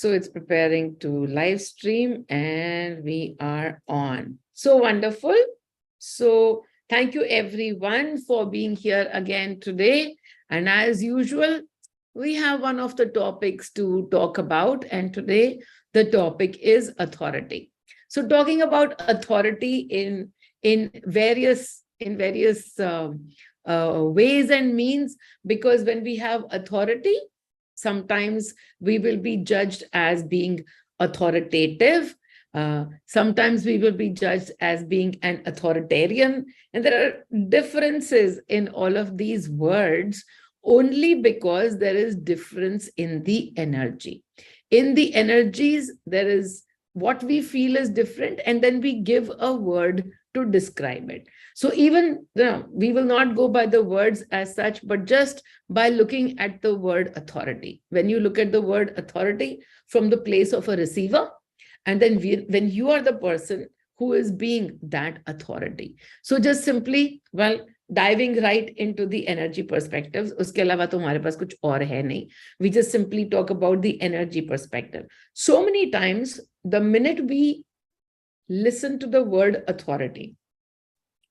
So it's preparing to live stream and we are on. So wonderful. So thank you everyone for being here again today. And as usual, we have one of the topics to talk about. And today the topic is authority. So talking about authority in various ways and means, because when we have authority, sometimes we will be judged as being authoritative. Sometimes we will be judged as being an authoritarian. And there are differences in all of these words only because there is difference in the energy. In the energies, there is what we feel is different, and then we give a word to describe it. So even we will not go by the words as such, but just by looking at the word authority. When you look at the word authority from the place of a receiver, and then when you are the person who is being that authority. So just simply, well, diving right into the energy perspectives. Uske alawa to hamare paas kuch aur hai nahi. We just simply talk about the energy perspective. So many times, the minute we listen to the word authority,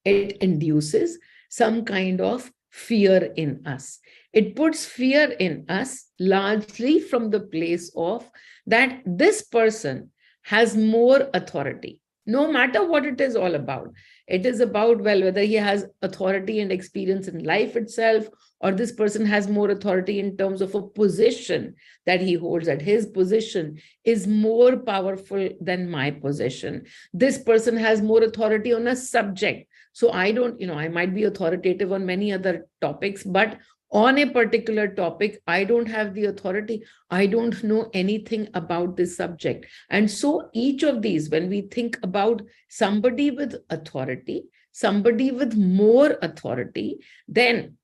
it induces some kind of fear in us. It puts fear in us largely from the place of that this person has more authority, no matter what it is all about. It is about, well, whether he has authority and experience in life itself, or this person has more authority in terms of a position that he holds, that his position is more powerful than my position. This person has more authority on a subject. So I don't, I might be authoritative on many other topics, but on a particular topic, I don't have the authority. I don't know anything about this subject. And so each of these, when we think about somebody with authority, somebody with more authority, then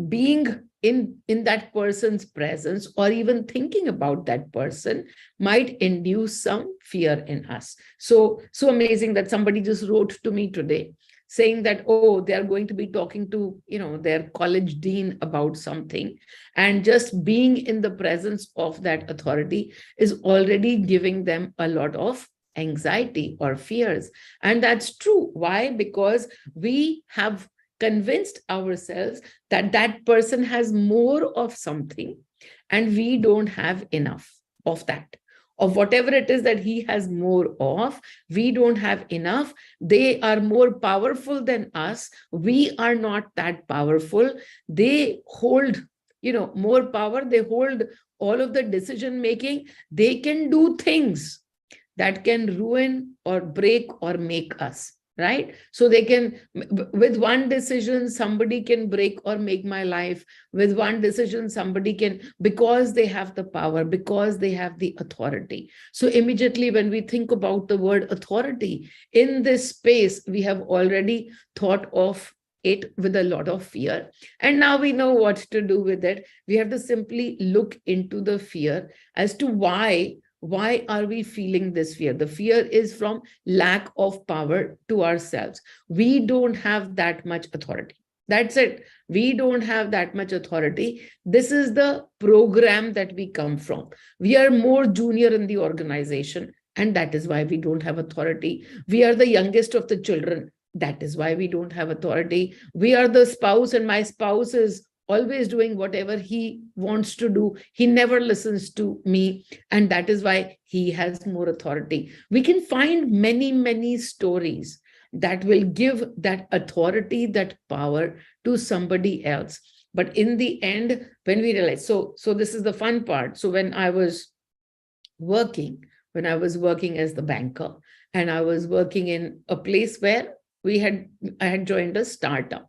being in that person's presence or even thinking about that person might induce some fear in us. So amazing that somebody just wrote to me today saying that, oh, they are going to be talking to, their college dean about something. And just being in the presence of that authority is already giving them a lot of anxiety or fears. And that's true. Why? Because we have convinced ourselves that that person has more of something and we don't have enough of that. Of whatever it is that he has more of, we don't have enough. They are more powerful than us. We are not that powerful. They hold, more power. They hold all of the decision making. They can do things that can ruin or break or make us. Right? So they can, with one decision, somebody can break or make my life. With one decision, somebody can, because they have the power, because they have the authority. So immediately when we think about the word authority in this space, we have already thought of it with a lot of fear. And now we know what to do with it. We have to simply look into the fear as to why are we feeling this fear? The fear is from lack of power to ourselves. We don't have that much authority. That's it. We don't have that much authority. This is the program that we come from. We are more junior in the organization, and that is why we don't have authority. We are the youngest of the children. That is why we don't have authority. We are the spouse, and my spouse is always doing whatever he wants to do. He never listens to me. And that is why he has more authority. We can find many, many stories that will give that authority, that power to somebody else. But in the end, when we realize, so this is the fun part. So when I was working as the banker, and I was working in a place where I had joined a startup.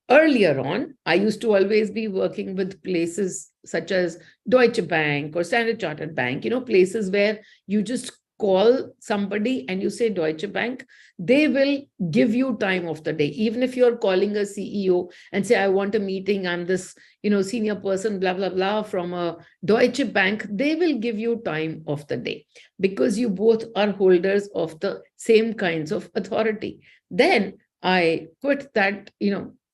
Earlier on, I used to always be working with places such as Deutsche Bank or Standard Chartered Bank, places where you just call somebody and you say Deutsche Bank, they will give you time of the day. Even if you're calling a CEO and say, I want a meeting, I'm this, senior person, blah, blah, blah, from a Deutsche Bank, they will give you time of the day because you both are holders of the same kinds of authority. Then I quit that,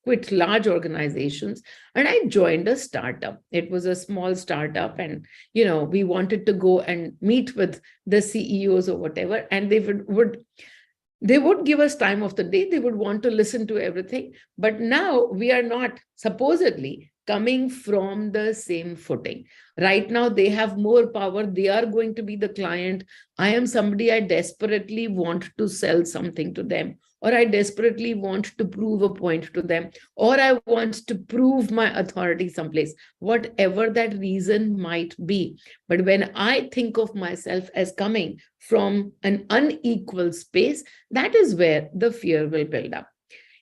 quit large organizations, and I joined a startup. It was a small startup, and we wanted to go and meet with the CEOs or whatever, and they would give us time of the day. They would want to listen to everything. But now we are not supposedly coming from the same footing. Right now, they have more power. They are going to be the client. I am somebody I desperately want to sell something to them, or I desperately want to prove a point to them, or I want to prove my authority someplace, whatever that reason might be. But when I think of myself as coming from an unequal space, that is where the fear will build up.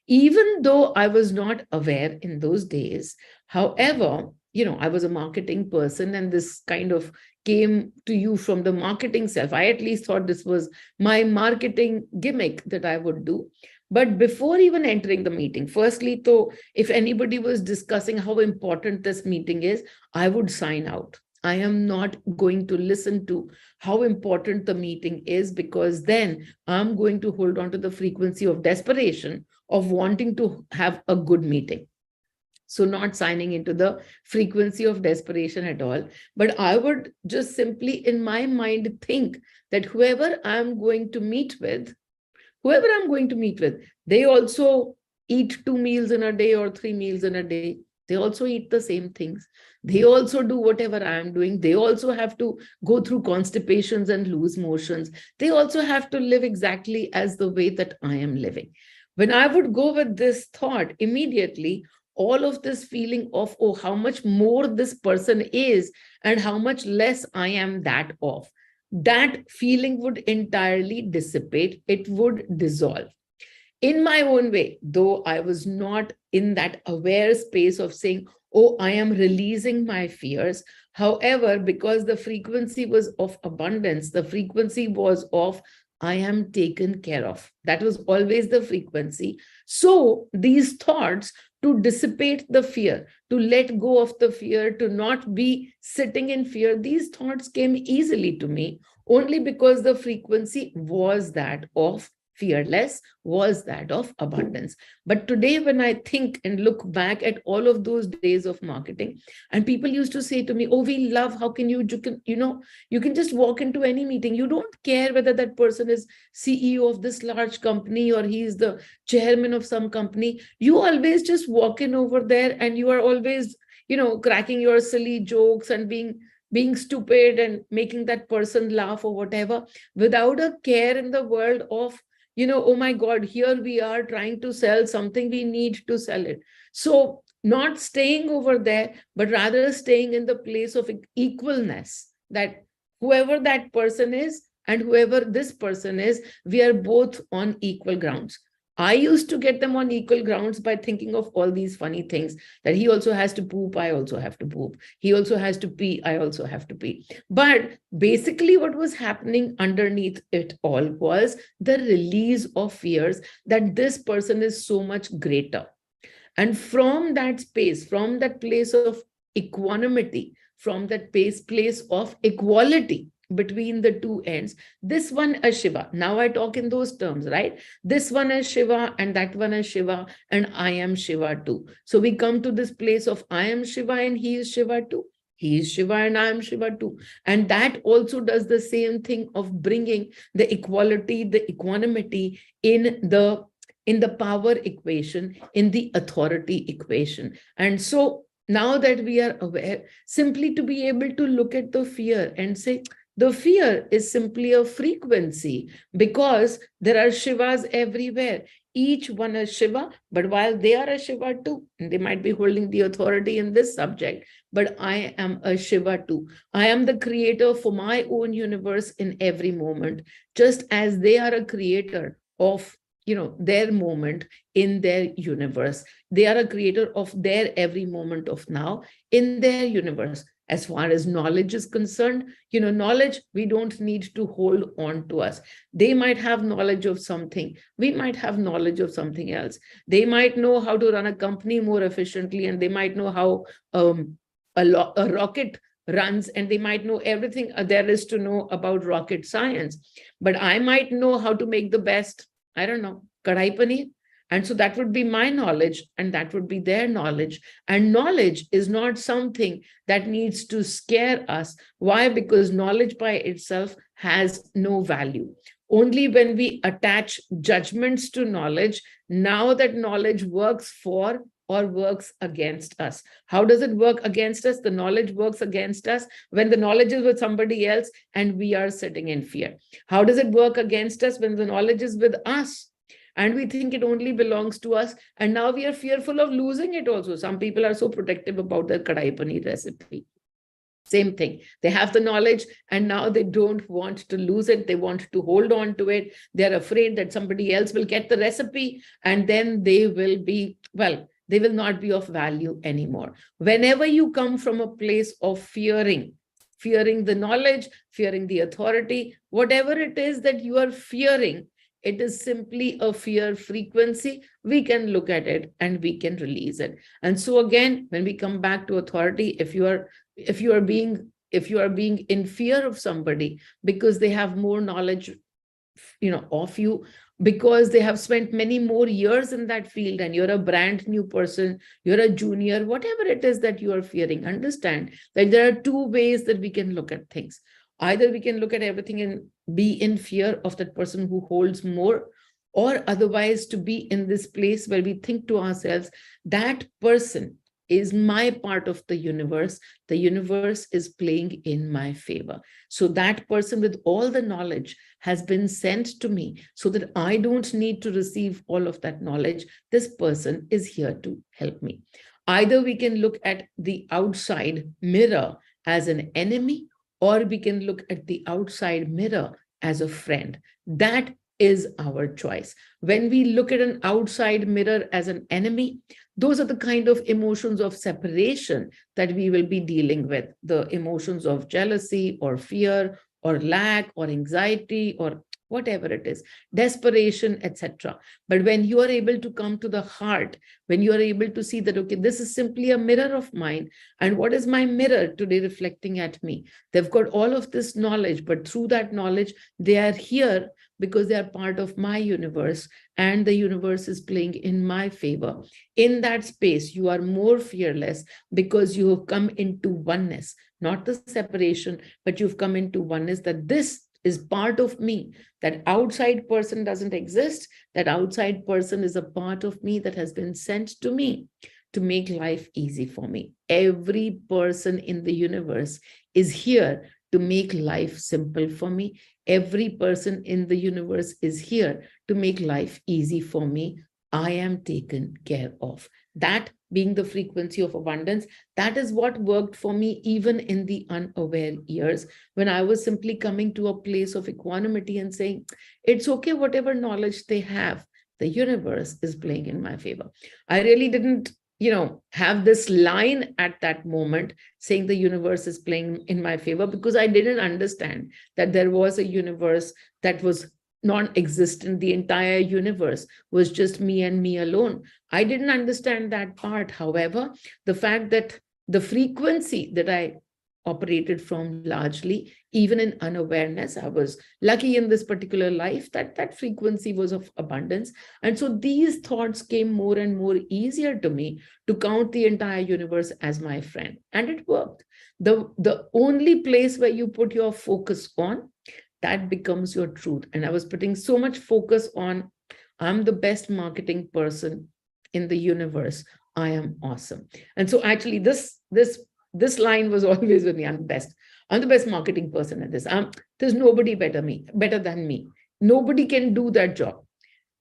Even though I was not aware in those days, however, I was a marketing person, and this kind of came to you from the marketing self. I at least thought this was my marketing gimmick that I would do. But before even entering the meeting, firstly, though, if anybody was discussing how important this meeting is, I would sign out. I am not going to listen to how important the meeting is, because then I'm going to hold on to the frequency of desperation of wanting to have a good meeting. So, not signing into the frequency of desperation at all. But I would just simply, in my mind, think that whoever I'm going to meet with, they also eat 2 meals in a day or 3 meals in a day. They also eat the same things. They also do whatever I am doing. They also have to go through constipations and lose motions. They also have to live exactly as the way that I am living. When I would go with this thought, immediately, all of this feeling of, oh, how much more this person is and how much less I am that of, that feeling would entirely dissipate. It would dissolve. In my own way, though I was not in that aware space of saying, oh, I am releasing my fears. However, because the frequency was of abundance, the frequency was of, I am taken care of. That was always the frequency. So these thoughts, to dissipate the fear, to let go of the fear, to not be sitting in fear, these thoughts came easily to me only because the frequency was that of fearless, was that of abundance. But today, when I think and look back at all of those days of marketing, and people used to say to me, oh, we love, how can you can just walk into any meeting. You don't care whether that person is CEO of this large company or he's the chairman of some company. You always just walk in over there, and you are always, cracking your silly jokes and being stupid and making that person laugh or whatever, without a care in the world of, oh my God, here we are trying to sell something, we need to sell it. So not staying over there, but rather staying in the place of equalness, that whoever that person is and whoever this person is, we are both on equal grounds. I used to get them on equal grounds by thinking of all these funny things, that he also has to poop, I also have to poop. He also has to pee, I also have to pee. But basically, what was happening underneath it all was the release of fears that this person is so much greater. And from that space, from that place of equanimity, from that place of equality between the two ends, this one is Shiva. Now I talk in those terms, right? This one is Shiva and that one is Shiva, and I am Shiva too. So we come to this place of I am Shiva and he is Shiva too. He is Shiva and I am Shiva too. And that also does the same thing of bringing the equality, the equanimity in the power equation, in the authority equation. And so now that we are aware, simply to be able to look at the fear and say, the fear is simply a frequency, because there are Shivas everywhere. Each one is Shiva, but while they are a Shiva too, and they might be holding the authority in this subject, but I am a Shiva too. I am the creator for my own universe in every moment, just as they are a creator of their moment in their universe. They are a creator of their every moment of now in their universe. As far as knowledge is concerned, knowledge, we don't need to hold on to us. They might have knowledge of something. We might have knowledge of something else. They might know how to run a company more efficiently, and they might know how a rocket runs, and they might know everything there is to know about rocket science. But I might know how to make the best, I don't know, kadai paneer. And so that would be my knowledge, and that would be their knowledge. And knowledge is not something that needs to scare us. Why? Because knowledge by itself has no value. Only when we attach judgments to knowledge, now that knowledge works for or works against us. How does it work against us? The knowledge works against us when the knowledge is with somebody else and we are sitting in fear. How does it work against us when the knowledge is with us and we think it only belongs to us, and now we are fearful of losing it also? Some people are so protective about their kadai paneer recipe. Same thing. They have the knowledge and now they don't want to lose it. They want to hold on to it. They're afraid that somebody else will get the recipe and then they will be, well, they will not be of value anymore. Whenever you come from a place of fearing the knowledge, fearing the authority, whatever it is that you are fearing, it is simply a fear frequency. We can look at it and we can release it. And so again, when we come back to authority, if you are being in fear of somebody because they have more knowledge, of you, because they have spent many more years in that field and you're a brand new person, you're a junior, whatever it is that you are fearing, understand that there are two ways that we can look at things. Either we can look at everything and be in fear of that person who holds more, or otherwise to be in this place where we think to ourselves, that person is my part of the universe. The universe is playing in my favor. So that person with all the knowledge has been sent to me so that I don't need to receive all of that knowledge. This person is here to help me. Either we can look at the outside mirror as an enemy, or we can look at the outside mirror as a friend. That is our choice. When we look at an outside mirror as an enemy, those are the kind of emotions of separation that we will be dealing with. The emotions of jealousy or fear or lack or anxiety or whatever it is, desperation, etc. But when you are able to come to the heart, when you are able to see that, okay, this is simply a mirror of mine. And what is my mirror today reflecting at me? They've got all of this knowledge, but through that knowledge, they are here because they are part of my universe and the universe is playing in my favor. In that space, you are more fearless because you have come into oneness, not the separation, but you've come into oneness, that this is part of me. That outside person doesn't exist. That outside person is a part of me that has been sent to me to make life easy for me. Every person in the universe is here to make life simple for me. Every person in the universe is here to make life easy for me. I am taken care of. That being the frequency of abundance, that is what worked for me even in the unaware years, when I was simply coming to a place of equanimity and saying, it's okay, whatever knowledge they have, the universe is playing in my favor. I really didn't, have this line at that moment saying the universe is playing in my favor, because I didn't understand that there was a universe that was non-existent. The entire universe was just me and me alone. I didn't understand that part. However, the fact that the frequency that I operated from largely, even in unawareness, I was lucky in this particular life that frequency was of abundance. And so these thoughts came more and more easier to me to count the entire universe as my friend. And it worked. The only place where you put your focus on, that becomes your truth. And I was putting so much focus on, I'm the best marketing person in the universe. I am awesome. And so actually this line was always with me. I'm the best marketing person at this. There's nobody better than me. Nobody can do that job.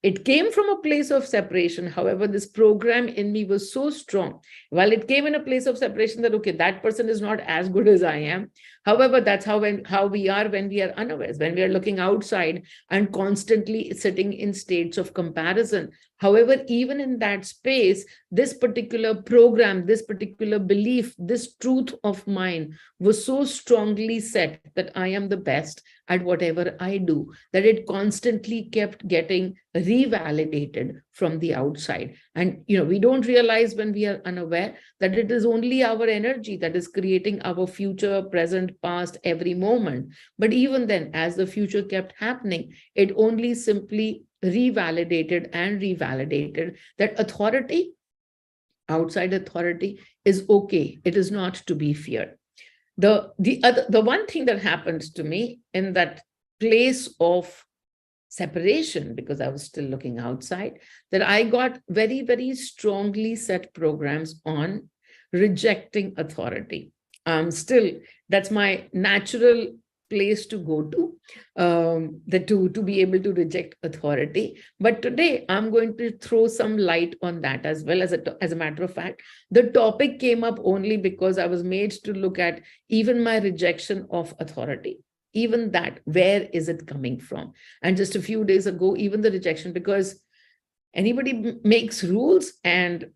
It came from a place of separation. However, this program in me was so strong. While it came in a place of separation that, okay, that person is not as good as I am. However, that's how we are when we are unaware, when we are looking outside and constantly sitting in states of comparison. However, even in that space, this particular program, this particular belief, this truth of mine was so strongly set that I am the best at whatever I do, that it constantly kept getting revalidated from the outside. And, we don't realize when we are unaware that it is only our energy that is creating our future, present, present, past, every moment. But even then, as the future kept happening, it only simply revalidated and revalidated that authority, outside authority, is okay. It is not to be feared. The one thing that happened to me in that place of separation, because I was still looking outside, that I got very, very strongly set programs on rejecting authority. Still, that's my natural place to go to, to be able to reject authority. But today, I'm going to throw some light on that as well. As a matter of fact, the topic came up only because I was made to look at even my rejection of authority. Even that, where is it coming from? And just a few days ago, even the rejection, because anybody makes rules, and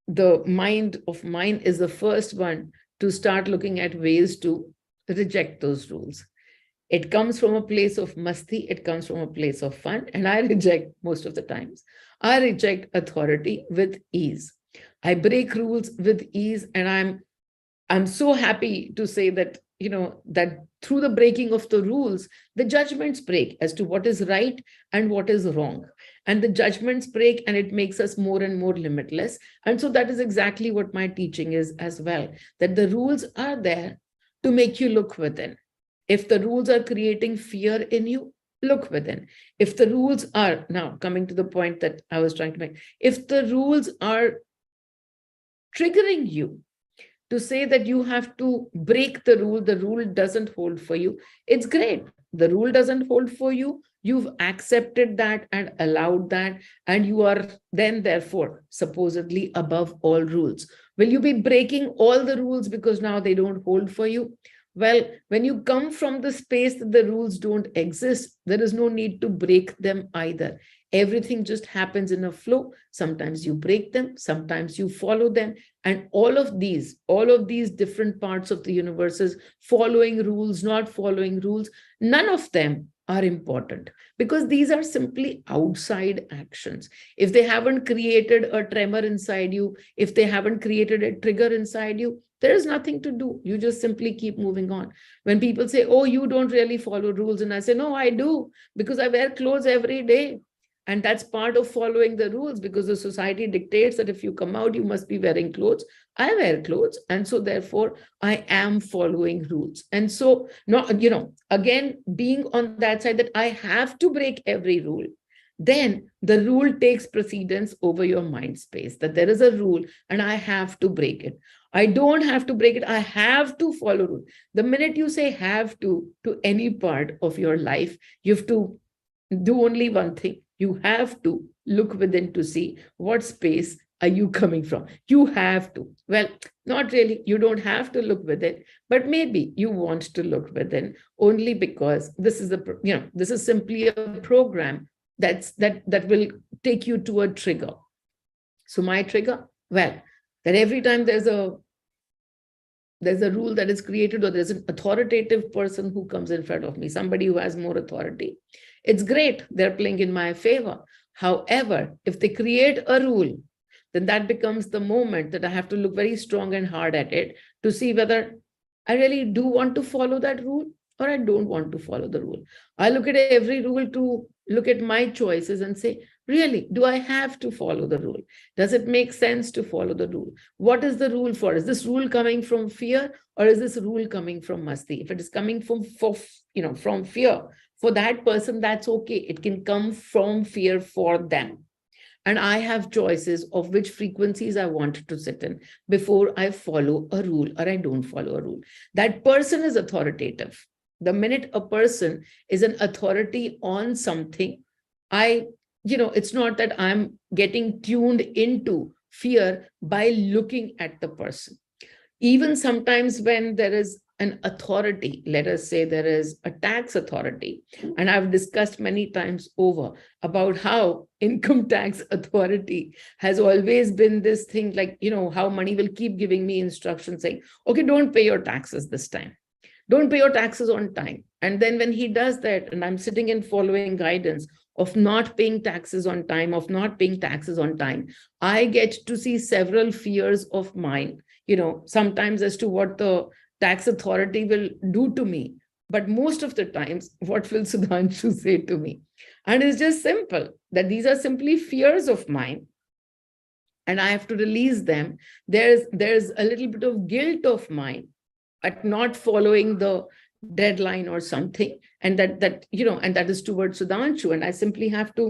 the mind of mine is the first one to start looking at ways to reject those rules. It comes from a place of masti, it comes from a place of fun, and I reject most of the times. I reject authority with ease. I break rules with ease, and I'm so happy to say that, that through the breaking of the rules, the judgments break as to what is right and what is wrong. And the judgments break, and it makes us more and more limitless. And so that is exactly what my teaching is as well, that the rules are there to make you look within. If the rules are creating fear in you, look within. If the rules are, now coming to the point that I was trying to make, if the rules are triggering you to say that you have to break the rule doesn't hold for you, it's great. The rule doesn't hold for you. You've accepted that and allowed that, and you are then, therefore, supposedly above all rules. Will you be breaking all the rules because now they don't hold for you? Well, when you come from the space that the rules don't exist, there is no need to break them either. Everything just happens in a flow. Sometimes you break them, sometimes you follow them. And all of these different parts of the universes, following rules, not following rules, none of them are important, because these are simply outside actions. If they haven't created a tremor inside you, if they haven't created a trigger inside you, there is nothing to do. You just simply keep moving on. When people say, oh, you don't really follow rules, and I say, no, I do, because I wear clothes every day. And that's part of following the rules, because the society dictates that if you come out, you must be wearing clothes. I wear clothes. And so therefore, I am following rules. And so, not, again, being on that side that I have to break every rule, then the rule takes precedence over your mind space, that there is a rule and I have to break it. I don't have to break it. I have to follow rule. The minute you say have to any part of your life, you have to do only one thing. You have to look within to see what space are you coming from. You have to. Well, not really. You don't have to look within, but maybe you want to look within only because this is this is simply a program that will take you to a trigger. So my trigger, well, that every time there's a rule that is created, or there's an authoritative person who comes in front of me, somebody who has more authority, it's great. They're playing in my favor. However, if they create a rule, then that becomes the moment that I have to look very strong and hard at it to see whether I really do want to follow that rule or I don't want to follow the rule. I look at every rule to look at my choices and say, really, do I have to follow the rule? Does it make sense to follow the rule? What is the rule for? Is this rule coming from fear, or is this rule coming from masti? If it is coming from fear, for that person, that's okay. It can come from fear for them. And I have choices of which frequencies I want to sit in before I follow a rule or I don't follow a rule. That person is authoritative. The minute a person is an authority on something, it's not that I'm getting tuned into fear by looking at the person. Even sometimes when there is an authority, let us say there is a tax authority, and I've discussed many times over about how income tax authority has always been this thing, like, how money will keep giving me instructions saying, okay, don't pay your taxes this time. Don't pay your taxes on time. And then when he does that, and I'm sitting and following guidance of not paying taxes on time, I get to see several fears of mine, sometimes as to what the tax authority will do to me. But most of the times, what will Sudhanshu say to me? And it's just simple, that these are simply fears of mine, and I have to release them. There's a little bit of guilt of mine at not following the deadline or something, and and that is towards Sudhanshu, and I simply have to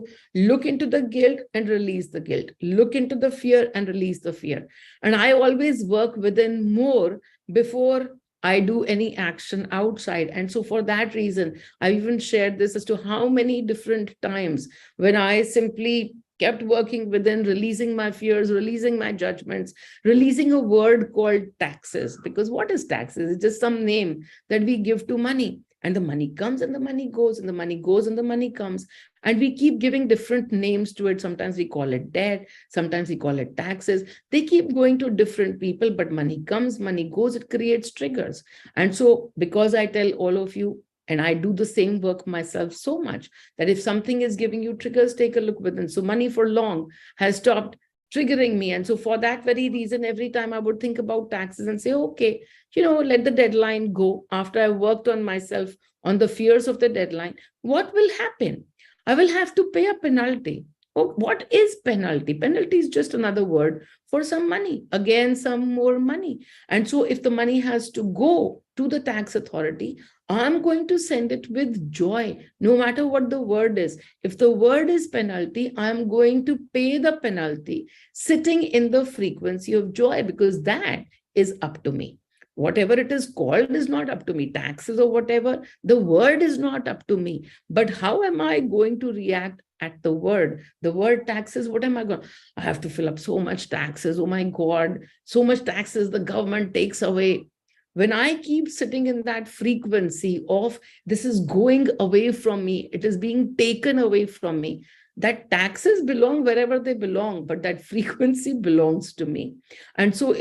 look into the guilt and release the guilt, look into the fear and release the fear. And I always work within more before I do any action outside. And so for that reason, I even shared this as to how many different times when I simply kept working within, releasing my fears, releasing my judgments, releasing a word called taxes. Because what is taxes? It's just some name that we give to money. And the money comes and the money goes, and the money goes and the money comes. And we keep giving different names to it. Sometimes we call it debt, sometimes we call it taxes. They keep going to different people, but money comes, money goes, it creates triggers. And so, because I tell all of you, and I do the same work myself so much, that if something is giving you triggers, take a look within. So money for long has stopped triggering me. And so for that very reason, every time I would think about taxes and say, okay, let the deadline go. After I worked on myself, on the fears of the deadline, what will happen? I will have to pay a penalty. Oh, what is penalty? Penalty is just another word for some money. Again, some more money. And so if the money has to go to the tax authority, I'm going to send it with joy, no matter what the word is. If the word is penalty, I'm going to pay the penalty, sitting in the frequency of joy, because that is up to me. Whatever it is called is not up to me. Taxes or whatever, the word is not up to me. But how am I going to react at the word? The word taxes, what am I going? I have to fill up so much taxes. Oh my God, so much taxes the government takes away. When I keep sitting in that frequency of this is going away from me, it is being taken away from me, that taxes belong wherever they belong, but that frequency belongs to me. And so,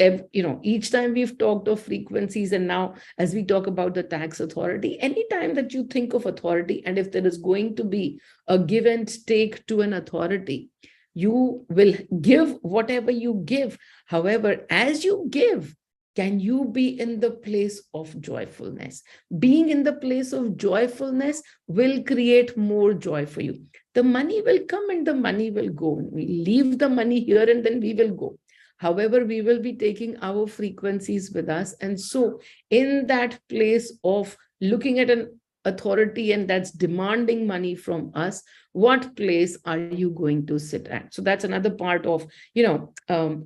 each time we've talked of frequencies, and now as we talk about the tax authority, anytime that you think of authority, and if there is going to be a give and take to an authority, you will give whatever you give. However, as you give, can you be in the place of joyfulness? Being in the place of joyfulness will create more joy for you. The money will come and the money will go. We leave the money here and then we will go. However, we will be taking our frequencies with us. And so in that place of looking at an authority and that's demanding money from us, what place are you going to sit at? So that's another part of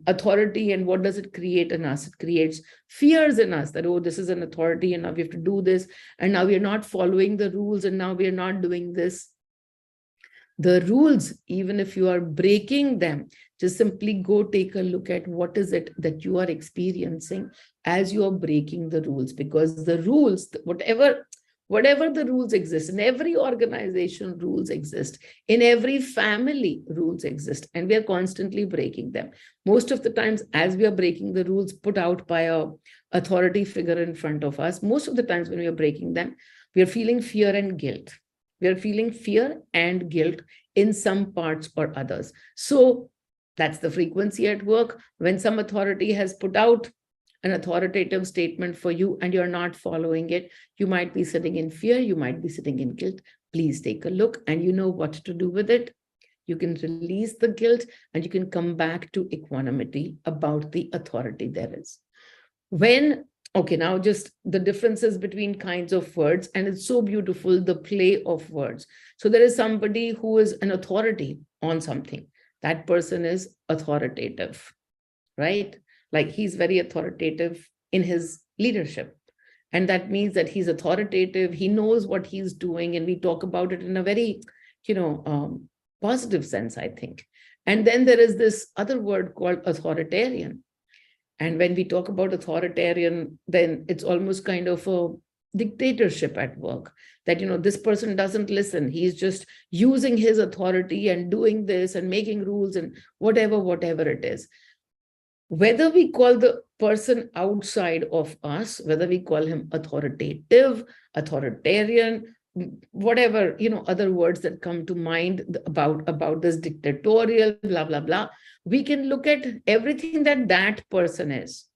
authority. And what does it create in us? It creates fears in us that, oh, this is an authority and now we have to do this, and now we're not following the rules, and now we're not doing this. The rules, even if you are breaking them, just simply go take a look at what is it that you are experiencing as you are breaking the rules. Because the rules, whatever the rules exist, in every organization rules exist, in every family rules exist, and we are constantly breaking them. Most of the times, as we are breaking the rules put out by a authority figure in front of us, most of the times when we are breaking them, we are feeling fear and guilt. We are feeling fear and guilt in some parts or others. So that's the frequency at work. When some authority has put out an authoritative statement for you and you're not following it, you might be sitting in fear, you might be sitting in guilt. Please take a look and you know what to do with it. You can release the guilt and you can come back to equanimity about the authority there is. Okay, now just the differences between kinds of words, and it's so beautiful, the play of words. So there is somebody who is an authority on something. That person is authoritative, right? Like he's very authoritative in his leadership. And that means that he's authoritative, he knows what he's doing, and we talk about it in a very, positive sense, I think. And then there is this other word called authoritarian. And when we talk about authoritarian, then it's almost kind of a dictatorship at work, that, this person doesn't listen. He's just using his authority and doing this and making rules and whatever it is. Whether we call the person outside of us, whether we call him authoritative, authoritarian, whatever, other words that come to mind about this dictatorial, blah, blah, blah, we can look at everything that person is.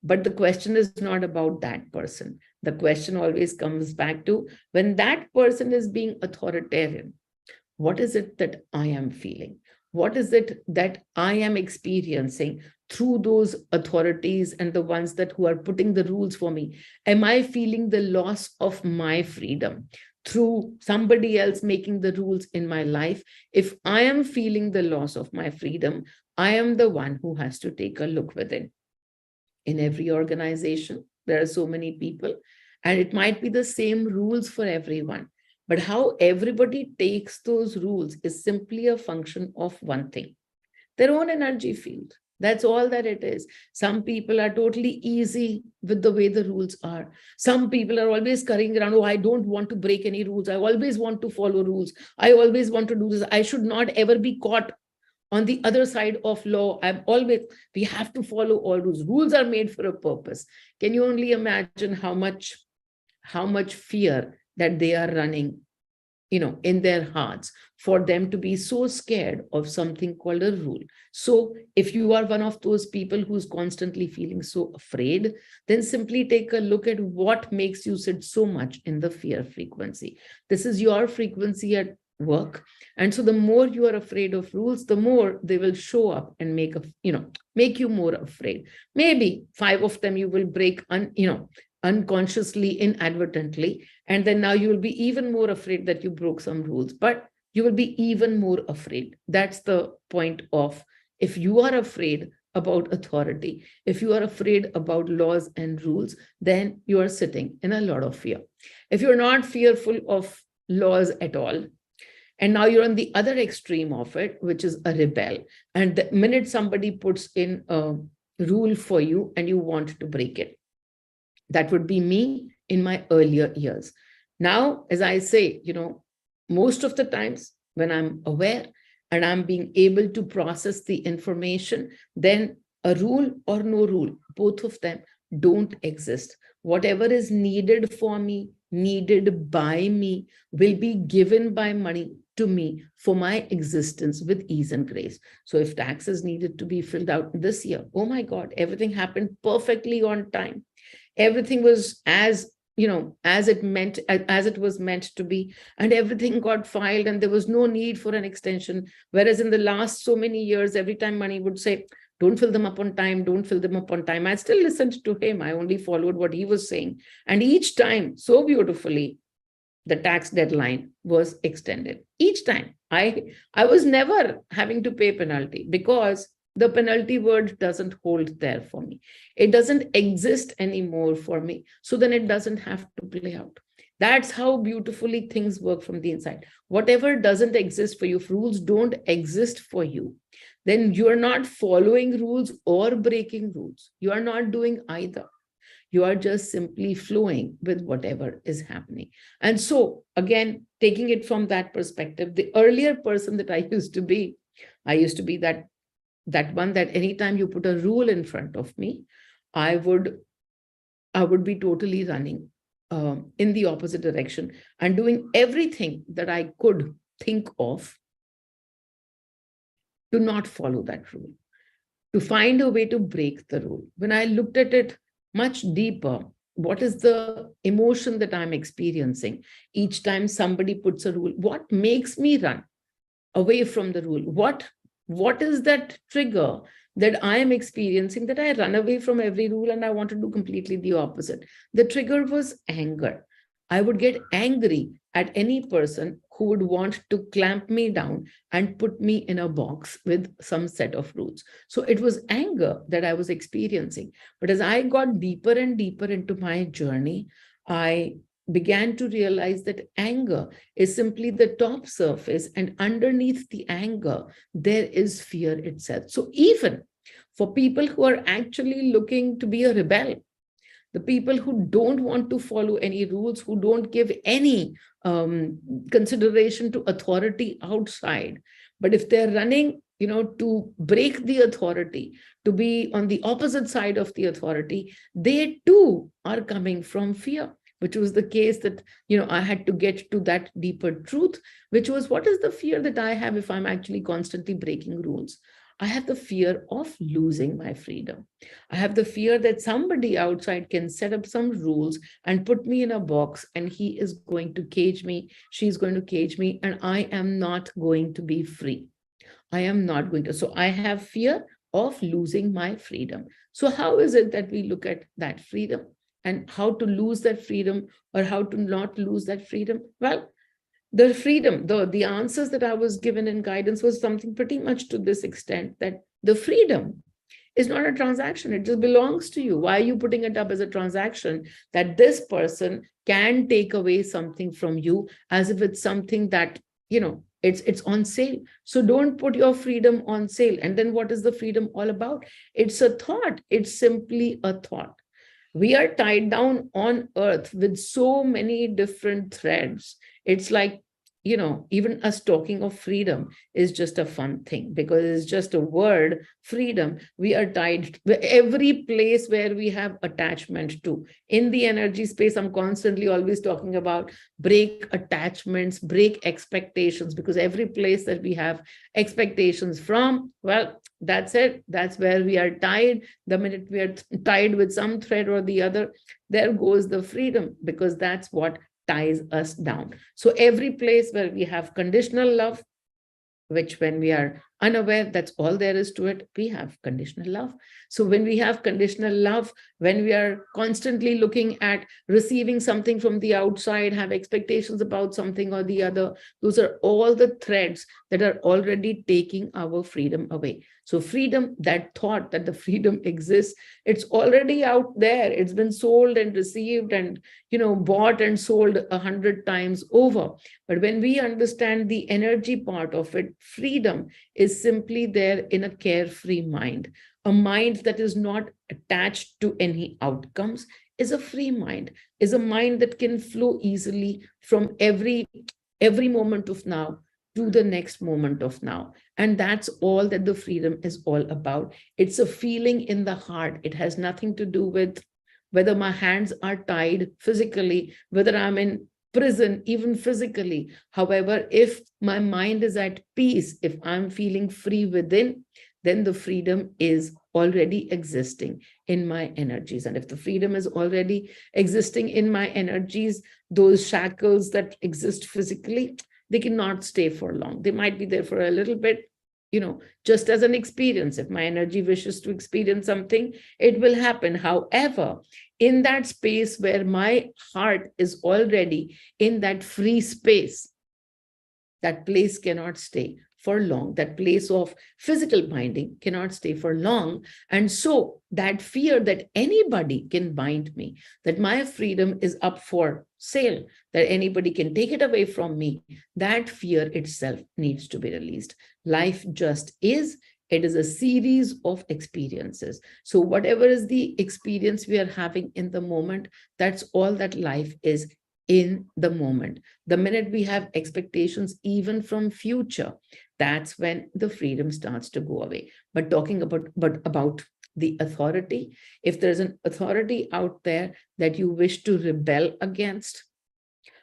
But the question is not about that person. The question always comes back to, when that person is being authoritarian, what is it that I am feeling? What is it that I am experiencing through those authorities and the ones that who are putting the rules for me? Am I feeling the loss of my freedom through somebody else making the rules in my life? If I am feeling the loss of my freedom, I am the one who has to take a look within. In every organization, there are so many people, and it might be the same rules for everyone. But how everybody takes those rules is simply a function of one thing: their own energy field. That's all that it is. Some people are totally easy with the way the rules are. Some people are always carrying around, oh, I don't want to break any rules. I always want to follow rules. I always want to do this. I should not ever be caught on the other side of law. We have to follow all rules. Rules are made for a purpose. Can you only imagine how much fear that they are running, in their hearts, for them to be so scared of something called a rule? So if you are one of those people who's constantly feeling so afraid, then simply take a look at what makes you sit so much in the fear frequency. This is your frequency at work. And so the more you are afraid of rules, the more they will show up and make you more afraid. Maybe 5 of them you will break unconsciously, inadvertently, and then now you will be even more afraid that you broke some rules, but you will be even more afraid. That's the point of, if you are afraid about authority, if you are afraid about laws and rules, then you are sitting in a lot of fear. If you're not fearful of laws at all, and now you're on the other extreme of it, which is a rebel, and the minute somebody puts in a rule for you and you want to break it, that would be me in my earlier years. Now, as I say, most of the times when I'm aware and I'm being able to process the information, then a rule or no rule, both of them don't exist. Whatever is needed for me, needed by me, will be given by money to me for my existence with ease and grace. So if taxes needed to be filled out this year, oh my God, everything happened perfectly on time. Everything was as it was meant to be, and everything got filed, and there was no need for an extension. Whereas in the last so many years, every time money would say, don't fill them up on time, don't fill them up on time, I still listened to him. I only followed what he was saying, and each time, so beautifully, the tax deadline was extended. Each time I was never having to pay penalty, because the penalty word doesn't hold there for me. It doesn't exist anymore for me. So then it doesn't have to play out. That's how beautifully things work from the inside. Whatever doesn't exist for you, if rules don't exist for you, then you're not following rules or breaking rules. You are not doing either. You are just simply flowing with whatever is happening. And so, again, taking it from that perspective, the earlier person that I used to be that one that anytime you put a rule in front of me, I would be totally running in the opposite direction and doing everything that I could think of to not follow that rule, to find a way to break the rule. When I looked at it much deeper, what is the emotion that I'm experiencing each time somebody puts a rule? What makes me run away from the rule? What is that trigger that I am experiencing, that I run away from every rule and I want to do completely the opposite? The trigger was anger. I would get angry at any person who would want to clamp me down and put me in a box with some set of rules. So it was anger that I was experiencing. But as I got deeper and deeper into my journey, I began to realize that anger is simply the top surface, and underneath the anger, there is fear itself. So even for people who are actually looking to be a rebel, the people who don't want to follow any rules, who don't give any consideration to authority outside, but if they're running, to break the authority, to be on the opposite side of the authority, they too are coming from fear, which was the case that, I had to get to that deeper truth, which was, what is the fear that I have if I'm actually constantly breaking rules? I have the fear of losing my freedom. I have the fear that somebody outside can set up some rules and put me in a box, and he is going to cage me, she's going to cage me, and I am not going to be free. I am not going to. So I have fear of losing my freedom. So, how is it that we look at that freedom and how to lose that freedom or how to not lose that freedom? Well, the freedom, the answers that I was given in guidance was something pretty much to this extent, that the freedom is not a transaction. It just belongs to you. Why are you putting it up as a transaction that this person can take away something from you as if it's something that, it's on sale? So don't put your freedom on sale. And then what is the freedom all about? It's a thought. It's simply a thought. We are tied down on earth with so many different threads. It's like, even us talking of freedom is just a fun thing, because it's just a word, freedom. We are tied every place where we have attachment to. In the energy space, I'm constantly always talking about break attachments, break expectations, because every place that we have expectations from, well, that's it. That's where we are tied. The minute we are tied with some thread or the other, there goes the freedom, because that's what ties us down. So every place where we have conditional love, which when we are unaware, that's all there is to it, we have conditional love. So when we have conditional love, when we are constantly looking at receiving something from the outside, have expectations about something or the other, those are all the threads that are already taking our freedom away. So freedom, that thought that the freedom exists, it's already out there. It's been sold and received and, bought and sold 100 times over. But when we understand the energy part of it, freedom is simply there in a carefree mind. A mind that is not attached to any outcomes is a free mind, is a mind that can flow easily from every moment of now to the next moment of now. And that's all that the freedom is all about. It's a feeling in the heart. It has nothing to do with whether my hands are tied physically, whether I'm in prison, even physically. However, if my mind is at peace, if I'm feeling free within, then the freedom is already existing in my energies. And if the freedom is already existing in my energies, those shackles that exist physically, they cannot stay for long. They might be there for a little bit, just as an experience. If my energy wishes to experience something, it will happen. However, in that space where my heart is already in that free space, that place cannot stay for long. That place of physical binding cannot stay for long. And so that fear that anybody can bind me, that my freedom is up for sale, that anybody can take it away from me, that fear itself needs to be released. Life just is. It is a series of experiences. So whatever is the experience we are having in the moment, that's all that life is in the moment. The minute we have expectations, even from future, that's when the freedom starts to go away. But talking about the authority, if there's an authority out there that you wish to rebel against,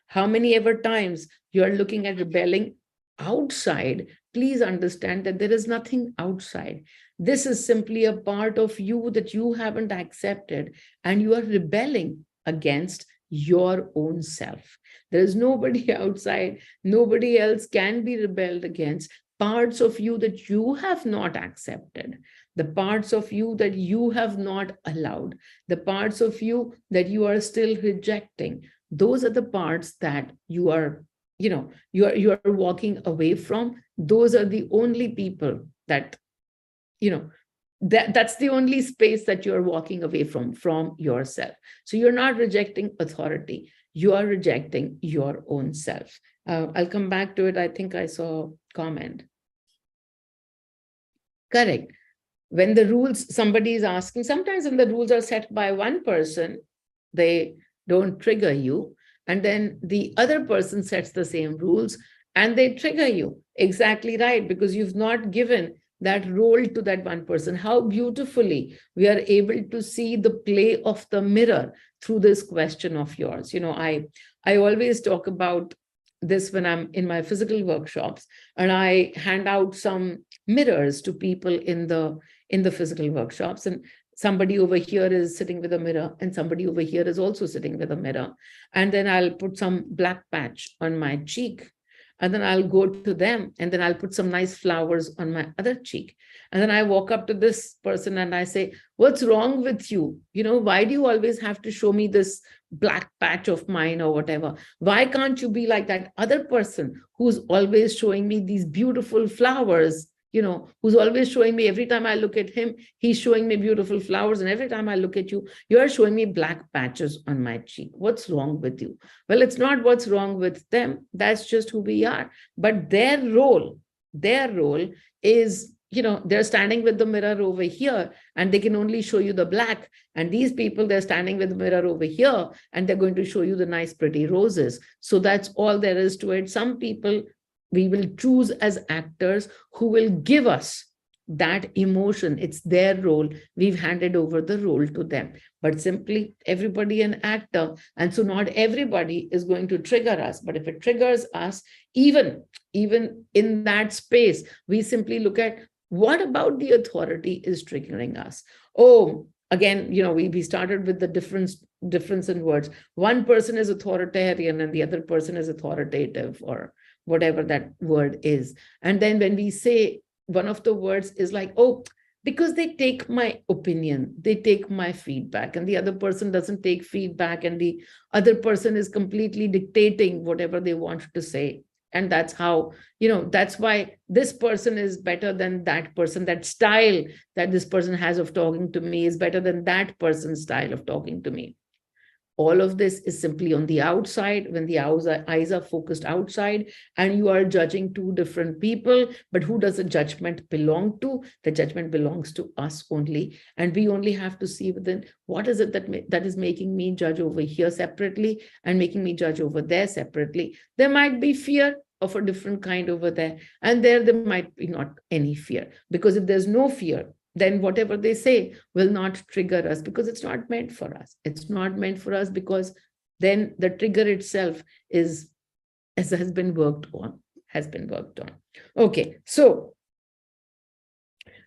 how many ever times you're looking at rebelling outside, please understand that there is nothing outside. This is simply a part of you that you haven't accepted, and you are rebelling against your own self. There is nobody outside. Nobody else can be rebelled against. Parts of you that you have not accepted, the parts of you that you have not allowed, the parts of you that you are still rejecting, those are the parts that you are walking away from. Those are the only people that that's the only space that you're walking away from yourself. So you're not rejecting authority, you are rejecting your own self. I'll come back to it. I think I saw a comment. Correct. When the rules, somebody is asking, sometimes when the rules are set by one person, they don't trigger you. And then the other person sets the same rules and they trigger you. Exactly right, because you've not given that role to that one person. How beautifully we are able to see the play of the mirror through this question of yours. I always talk about this when I'm in my physical workshops and I hand out some mirrors to people in the physical workshops, and somebody over here is sitting with a mirror and somebody over here is also sitting with a mirror, and then I'll put some black patch on my cheek, and then I'll go to them and then I'll put some nice flowers on my other cheek, and then I walk up to this person and I say, what's wrong with you? Why do you always have to show me this black patch of mine or whatever? Why can't you be like that other person who's always showing me these beautiful flowers? Who's always showing me, every time I look at him, he's showing me beautiful flowers. And every time I look at you, you're showing me black patches on my cheek. What's wrong with you? Well, it's not what's wrong with them. That's just who we are. But their role is, they're standing with the mirror over here and they can only show you the black. And these people, they're standing with the mirror over here and they're going to show you the nice, pretty roses. So that's all there is to it. Some people we will choose as actors who will give us that emotion. It's their role. We've handed over the role to them. But simply everybody an actor. And so not everybody is going to trigger us. But if it triggers us, even in that space, we simply look at what about the authority is triggering us. Oh, again, we started with the difference in words. One person is authoritarian and the other person is authoritative, or whatever that word is. And then when we say one of the words is like, oh, because they take my opinion, they take my feedback, and the other person doesn't take feedback, and the other person is completely dictating whatever they want to say. And that's how, that's why this person is better than that person. That style that this person has of talking to me is better than that person's style of talking to me. All of this is simply on the outside, when the eyes are focused outside and you are judging two different people. But who does the judgment belong to? The judgment belongs to us only. And we only have to see within, what is it that is making me judge over here separately and making me judge over there separately. There might be fear of a different kind over there. And there might be not any fear. Because if there's no fear, then whatever they say will not trigger us, because it's not meant for us. It's not meant for us, because then the trigger itself has been worked on. Okay, so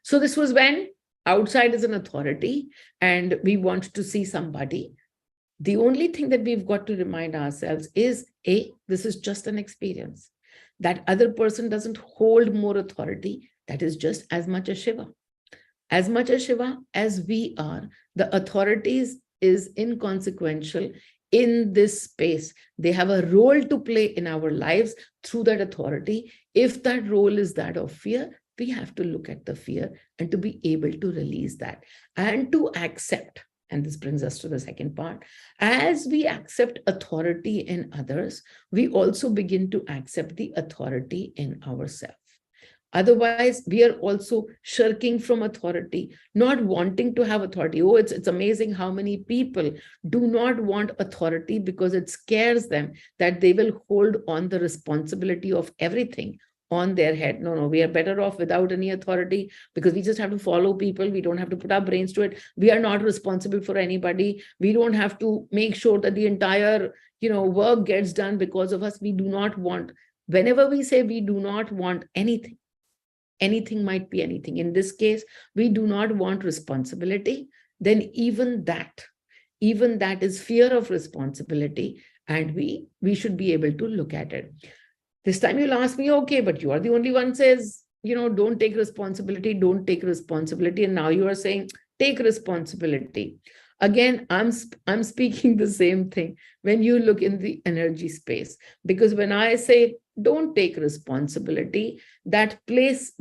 this was when outside is an authority and we want to see somebody. The only thing that we've got to remind ourselves is, this is just an experience. That other person doesn't hold more authority. That is just as much as Shiva. As much as Shiva as we are, the authorities is inconsequential in this space. They have a role to play in our lives through that authority. If that role is that of fear, we have to look at the fear and to be able to release that and to accept. And this brings us to the second part. As we accept authority in others, we also begin to accept the authority in ourselves. Otherwise, we are also shirking from authority, not wanting to have authority. Oh, it's amazing how many people do not want authority because it scares them that they will hold on the responsibility of everything on their head. No, we are better off without any authority, because we just have to follow people. We don't have to put our brains to it. We are not responsible for anybody. We don't have to make sure that the entire, work gets done because of us. We do not want, whenever we say we do not want anything, anything might be anything. In this case, we do not want responsibility. Then even that is fear of responsibility. And we should be able to look at it. This time you'll ask me, okay, but you are the only one says, don't take responsibility. And now you are saying, take responsibility. Again, I'm speaking the same thing when you look in the energy space, because when I say don't take responsibility, that place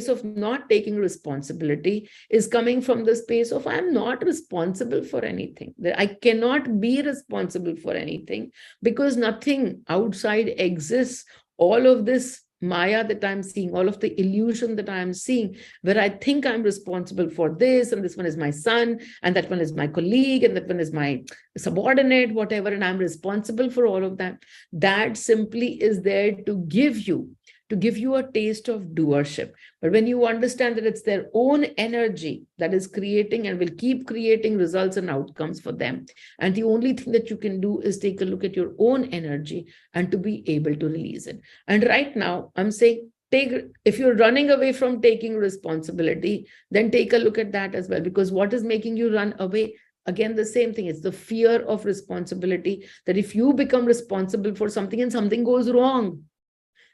of not taking responsibility is coming from the space of I'm not responsible for anything. That I cannot be responsible for anything because nothing outside exists. All of this Maya that I'm seeing, all of the illusion that I'm seeing, where I think I'm responsible for this, and this one is my son, and that one is my colleague, and that one is my subordinate, whatever, and I'm responsible for all of that. That simply is there to give you a taste of doership. But when you understand that it's their own energy that is creating and will keep creating results and outcomes for them, and the only thing that you can do is take a look at your own energy and to be able to release it. And right now, I'm saying, if you're running away from taking responsibility, then take a look at that as well. Because what is making you run away? Again, the same thing. It's the fear of responsibility, that if you become responsible for something and something goes wrong,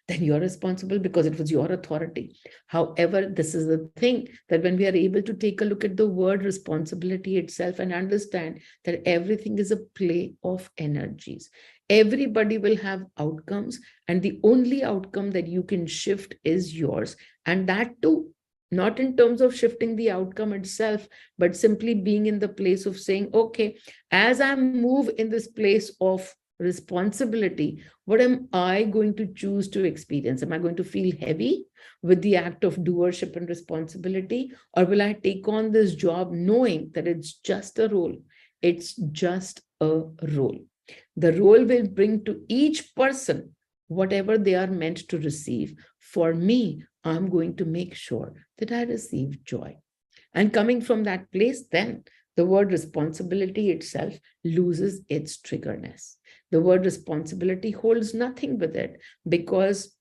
then you're responsible because it was your authority. However, this is the thing, that when we are able to take a look at the word responsibility itself and understand that everything is a play of energies, everybody will have outcomes, and the only outcome that you can shift is yours. And that too, not in terms of shifting the outcome itself, but simply being in the place of saying, okay, as I move in this place of responsibility, what am I going to choose to experience? Am I going to feel heavy with the act of doership and responsibility? Or will I take on this job knowing that it's just a role? It's just a role. The role will bring to each person whatever they are meant to receive. For me, I'm going to make sure that I receive joy. And coming from that place, then the word responsibility itself loses its triggerness. The word responsibility holds nothing with it, because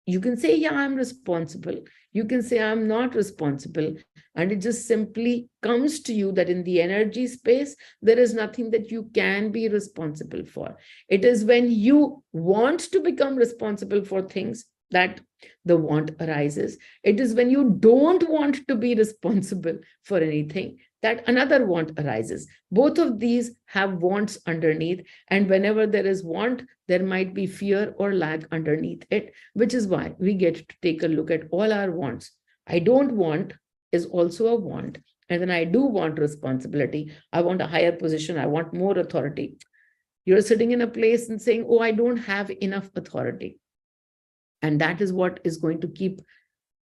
you can say, yeah, I'm responsible. You can say, I'm not responsible. And it just simply comes to you that in the energy space, there is nothing that you can be responsible for. It is when you want to become responsible for things that the want arises. It is when you don't want to be responsible for anything that another want arises. Both of these have wants underneath. And whenever there is want, there might be fear or lack underneath it, which is why we get to take a look at all our wants. I don't want is also a want. And then I do want responsibility. I want a higher position. I want more authority. You're sitting in a place and saying, oh, I don't have enough authority. And that is what is going to keep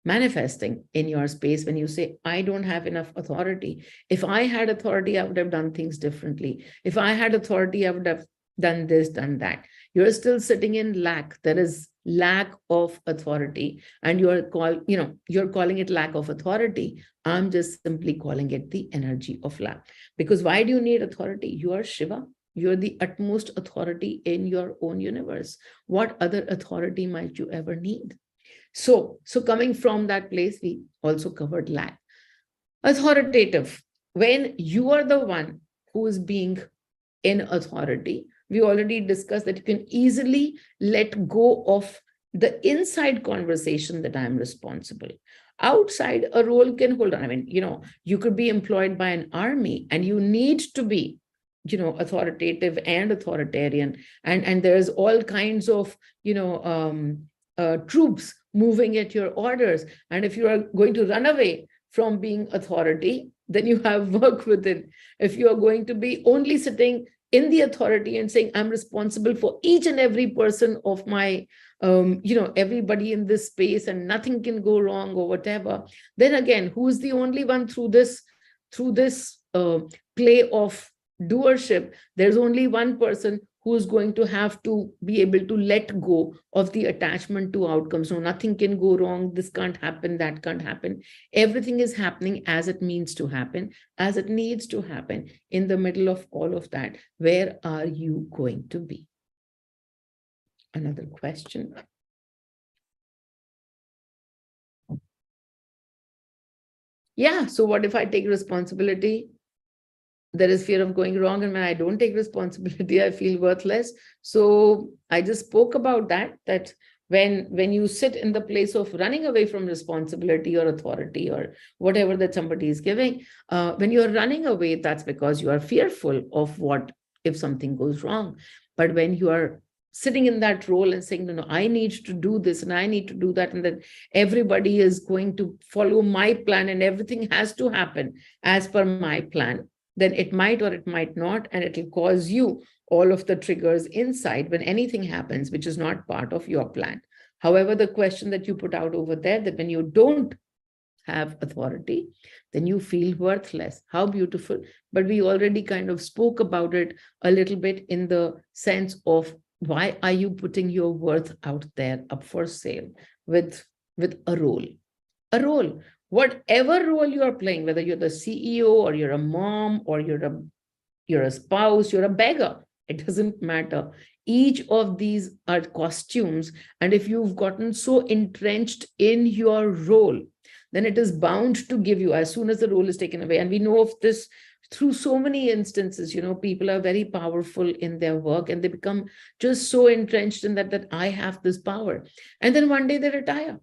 manifesting in your space when you say, I don't have enough authority. If I had authority, I would have done things differently. If I had authority, I would have done this, done that. You're still sitting in lack. There is lack of authority, and you're calling it lack of authority. I'm just simply calling it the energy of lack. Because why do you need authority? You are Shiva. You're the utmost authority in your own universe. What other authority might you ever need? So coming from that place, we also covered lack. Authoritative. When you are the one who is being in authority, we already discussed that you can easily let go of the inside conversation that I'm responsible. Outside, a role can hold on. I mean, you could be employed by an army and you need to be authoritative and authoritarian, and there's all kinds of troops moving at your orders. And if you are going to run away from being authority, then you have work within. If you are going to be only sitting in the authority and saying, I'm responsible for each and every person of my everybody in this space and nothing can go wrong or whatever, then again, who is the only one through this play of doership? There's only one person who is going to have to be able to let go of the attachment to outcomes. No, nothing can go wrong. This can't happen. That can't happen. Everything is happening as it means to happen, as it needs to happen. In the middle of all of that, where are you going to be? Another question. Yeah. So what if I take responsibility? There is fear of going wrong. And when I don't take responsibility, I feel worthless. So I just spoke about that when you sit in the place of running away from responsibility or authority or whatever that somebody is giving, when you're running away, that's because you are fearful of what if something goes wrong. But when you are sitting in that role and saying, no, I need to do this and I need to do that, and then everybody is going to follow my plan and everything has to happen as per my plan, then it might or it might not, and it will cause you all of the triggers inside when anything happens, which is not part of your plan. However, the question that you put out over there, that when you don't have authority, then you feel worthless. How beautiful. But we already kind of spoke about it a little bit in the sense of, why are you putting your worth out there up for sale with a role? A role. Whatever role you are playing, whether you're the CEO or you're a mom or you're a spouse, you're a beggar, it doesn't matter. Each of these are costumes. And if you've gotten so entrenched in your role, then it is bound to give you, as soon as the role is taken away. And we know of this through so many instances. People are very powerful in their work, and they become just so entrenched in that I have this power. And then one day they retire.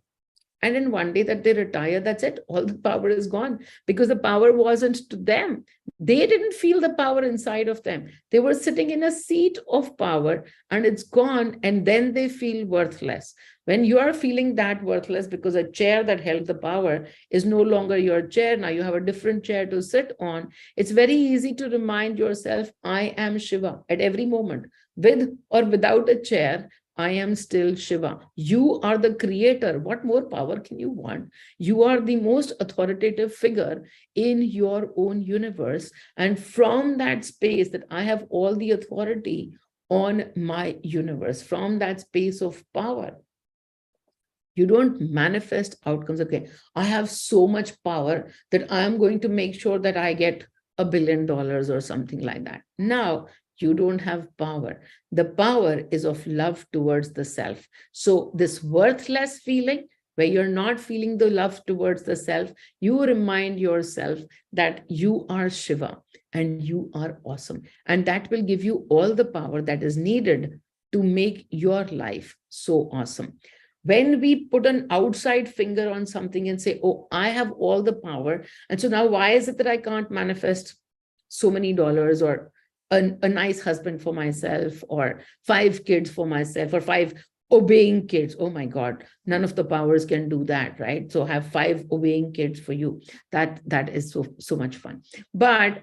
And then one day that they retire, that's it. All the power is gone, because the power wasn't to them. They didn't feel the power inside of them. They were sitting in a seat of power, and it's gone. And then they feel worthless. When you are feeling that worthless because a chair that held the power is no longer your chair, now you have a different chair to sit on, it's very easy to remind yourself, I am Shiva at every moment. With or without a chair, I am still Shiva. You are the creator. What more power can you want? You are the most authoritative figure in your own universe. And from that space, that I have all the authority on my universe, from that space of power, you don't manifest outcomes. Okay, I have so much power that I am going to make sure that I get $1 billion or something like that. Now, you don't have power. The power is of love towards the self. So this worthless feeling, where you're not feeling the love towards the self, you remind yourself that you are Shiva and you are awesome. And that will give you all the power that is needed to make your life so awesome. When we put an outside finger on something and say, oh, I have all the power, and so now why is it that I can't manifest so many dollars, or a nice husband for myself, or 5 kids for myself, or 5 obeying kids? Oh my God, none of the powers can do that, right? So have 5 obeying kids for you. That is so much fun. But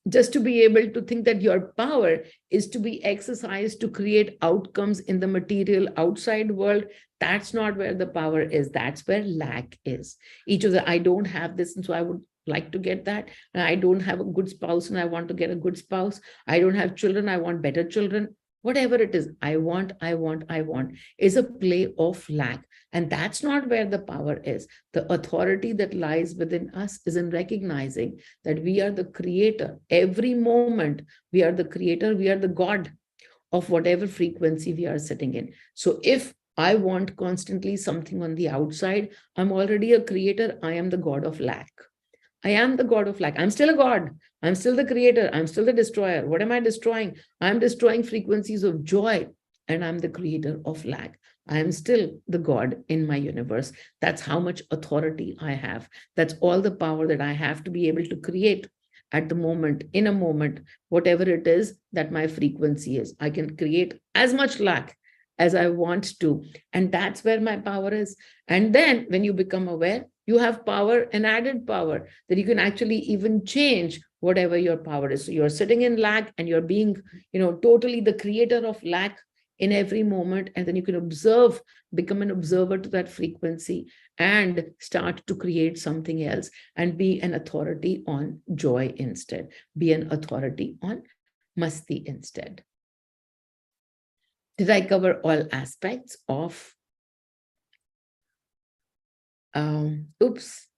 just to be able to think that your power is to be exercised to create outcomes in the material outside world, that's not where the power is. That's where lack is. Each of the, I don't have this, and so I would like to get that. And I don't have a good spouse, and I want to get a good spouse. I don't have children, I want better children. Whatever it is, I want, is a play of lack. And that's not where the power is. The authority that lies within us is in recognizing that we are the creator. Every moment, we are the creator, we are the God of whatever frequency we are sitting in. So if I want constantly something on the outside, I'm already a creator. I am the God of lack. I am the God of lack. I'm still a God. I'm still the creator. I'm still the destroyer. What am I destroying? I'm destroying frequencies of joy, and I'm the creator of lack. I am still the God in my universe. That's how much authority I have. That's all the power that I have to be able to create at the moment, in a moment, whatever it is that my frequency is. I can create as much lack as I want to. And that's where my power is. And then when you become aware, you have power, and added power, that you can actually even change whatever your power is. So you're sitting in lack, and you're being, totally the creator of lack in every moment. And then you can observe, become an observer to that frequency, and start to create something else, and be an authority on joy instead. Be an authority on masti instead. Did I cover all aspects of oops,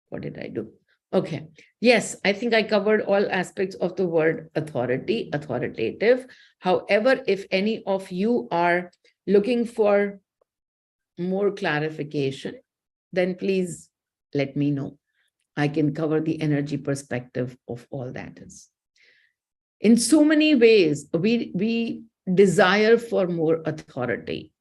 what did I do? Okay. Yes, I think I covered all aspects of the word authority, authoritative. However, if any of you are looking for more clarification, then please let me know. I can cover the energy perspective of all that is. In so many ways, we desire for more authority,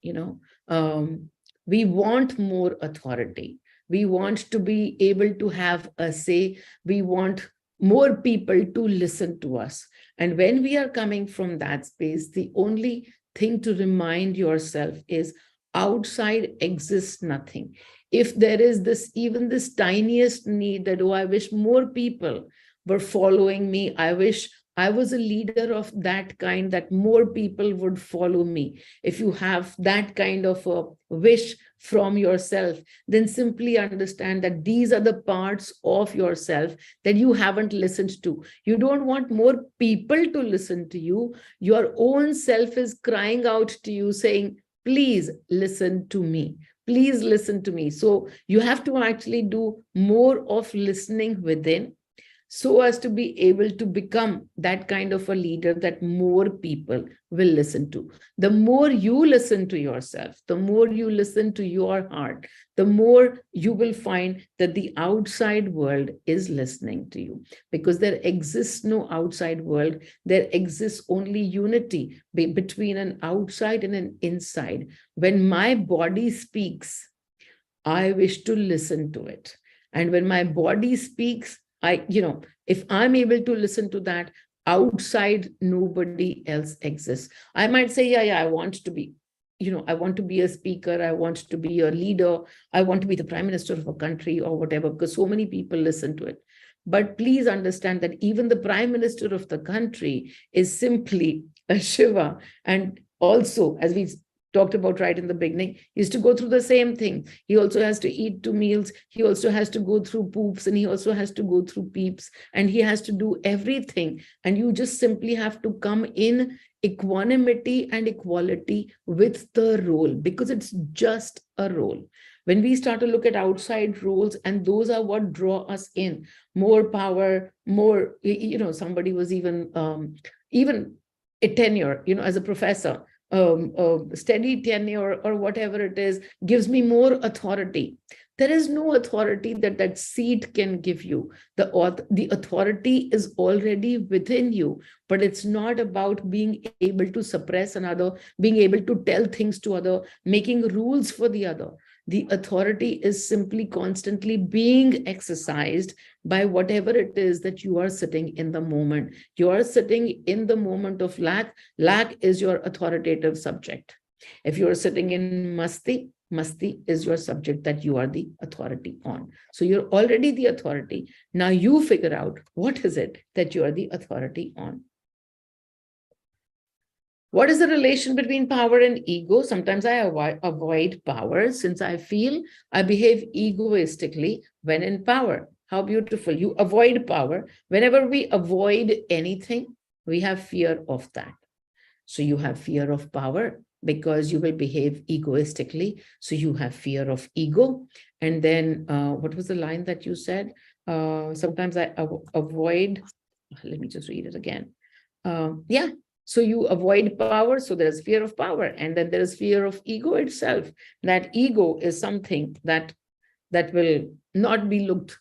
we want more authority. We want to be able to have a say. We want more people to listen to us. And when we are coming from that space, the only thing to remind yourself is outside exists nothing. If there is this, even this tiniest need that, oh, I wish more people were following me. I wish I was a leader of that kind, that more people would follow me. If you have that kind of a wish from yourself, then simply understand that these are the parts of yourself that you haven't listened to. You don't want more people to listen to you. Your own self is crying out to you, saying, please listen to me. Please listen to me. So you have to actually do more of listening within. so as to be able to become that kind of a leader that more people will listen to. The more you listen to yourself, the more you listen to your heart, the more you will find that the outside world is listening to you, because there exists no outside world. There exists only unity between an outside and an inside. When my body speaks, I wish to listen to it. And when my body speaks, if I'm able to listen to that, outside, nobody else exists. I might say, yeah, I want to be, I want to be a speaker. I want to be a leader. I want to be the prime minister of a country or whatever, because so many people listen to it. But please understand that even the prime minister of the country is simply a Shiva. And also, as we talked about right in the beginning, he has to go through the same thing. He also has to eat 2 meals. He also has to go through poops, and he also has to go through peeps, and he has to do everything. And you just simply have to come in equanimity and equality with the role, because it's just a role. When we start to look at outside roles, and those are what draw us in, more power, more, somebody was even a tenure, as a professor, steady tenure or whatever it is, gives me more authority. There is no authority that seat can give you. The authority is already within you, but it's not about being able to suppress another, being able to tell things to other, making rules for the other. The authority is simply constantly being exercised by whatever it is that you are sitting in the moment. You are sitting in the moment of lack. Lack is your authoritative subject. If you are sitting in masti, masti is your subject that you are the authority on. So you're already the authority. Now you figure out what is it that you are the authority on. What is the relation between power and ego? Sometimes I avoid power since I feel I behave egoistically when in power. How beautiful. You avoid power. Whenever we avoid anything, we have fear of that. So you have fear of power because you will behave egoistically. So you have fear of ego. And then what was the line that you said? Sometimes I avoid, let me just read it again. Yeah. So you avoid power. So there's fear of power. And then there's fear of ego itself. That ego is something that will not be looked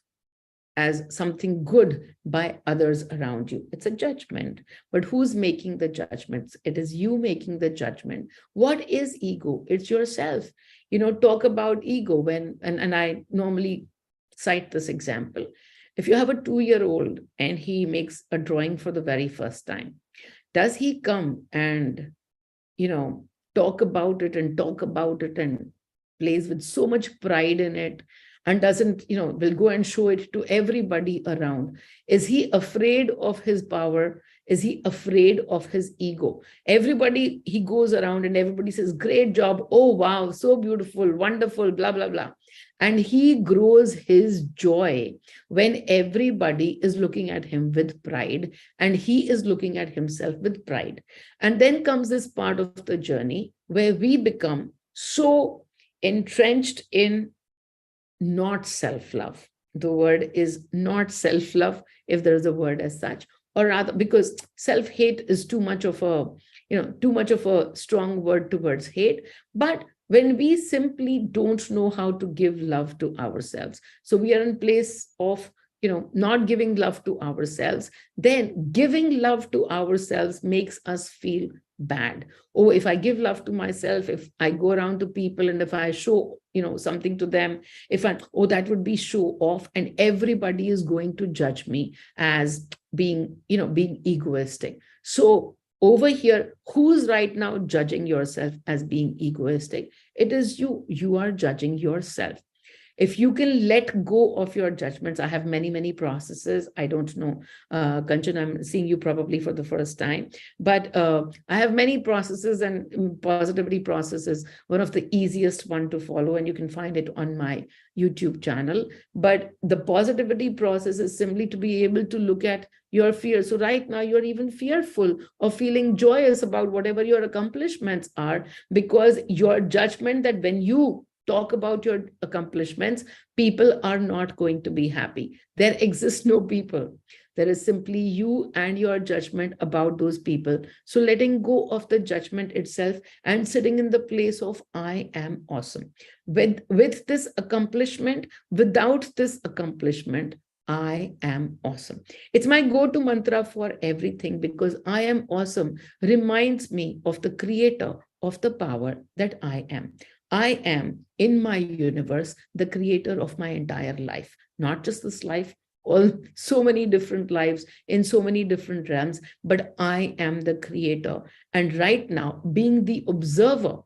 as something good by others around you. It's a judgment. But who's making the judgments? It is you making the judgment. What is ego? It's yourself. Talk about ego and I normally cite this example. If you have a 2-year-old and he makes a drawing for the very first time, does he come and, talk about it and plays with so much pride in it and doesn't, will go and show it to everybody around? Is he afraid of his power? Is he afraid of his ego? Everybody, he goes around and everybody says, great job. Oh, wow, so beautiful, wonderful, blah, blah, blah. And he grows his joy when everybody is looking at him with pride and he is looking at himself with pride. And then comes this part of the journey where we become so entrenched in not self-love. The word is not self-love, if there is a word as such, or rather, because self-hate is too much of a strong word towards hate. But when we simply don't know how to give love to ourselves, so we are in place of not giving love to ourselves, then giving love to ourselves makes us feel bad. Oh, if I give love to myself, if I go around to people and if I show something to them, that would be show off, and everybody is going to judge me as being egoistic. So over here, who's right now judging yourself as being egoistic? It is you are judging yourself. If you can let go of your judgments, I have many, many processes. I don't know, Kanchan, I'm seeing you probably for the first time, but I have many processes, and positivity process is one of the easiest one to follow, and you can find it on my YouTube channel. But the positivity process is simply to be able to look at your fear. So right now you're even fearful of feeling joyous about whatever your accomplishments are, because your judgment that when you talk about your accomplishments, people are not going to be happy. There exists no people. There is simply you and your judgment about those people. So letting go of the judgment itself and sitting in the place of I am awesome. With this accomplishment, without this accomplishment, I am awesome. It's my go-to mantra for everything, because I am awesome reminds me of the creator of the power that I am. I am in my universe, the creator of my entire life, not just this life, all so many different lives in so many different realms, but I am the creator. And right now, being the observer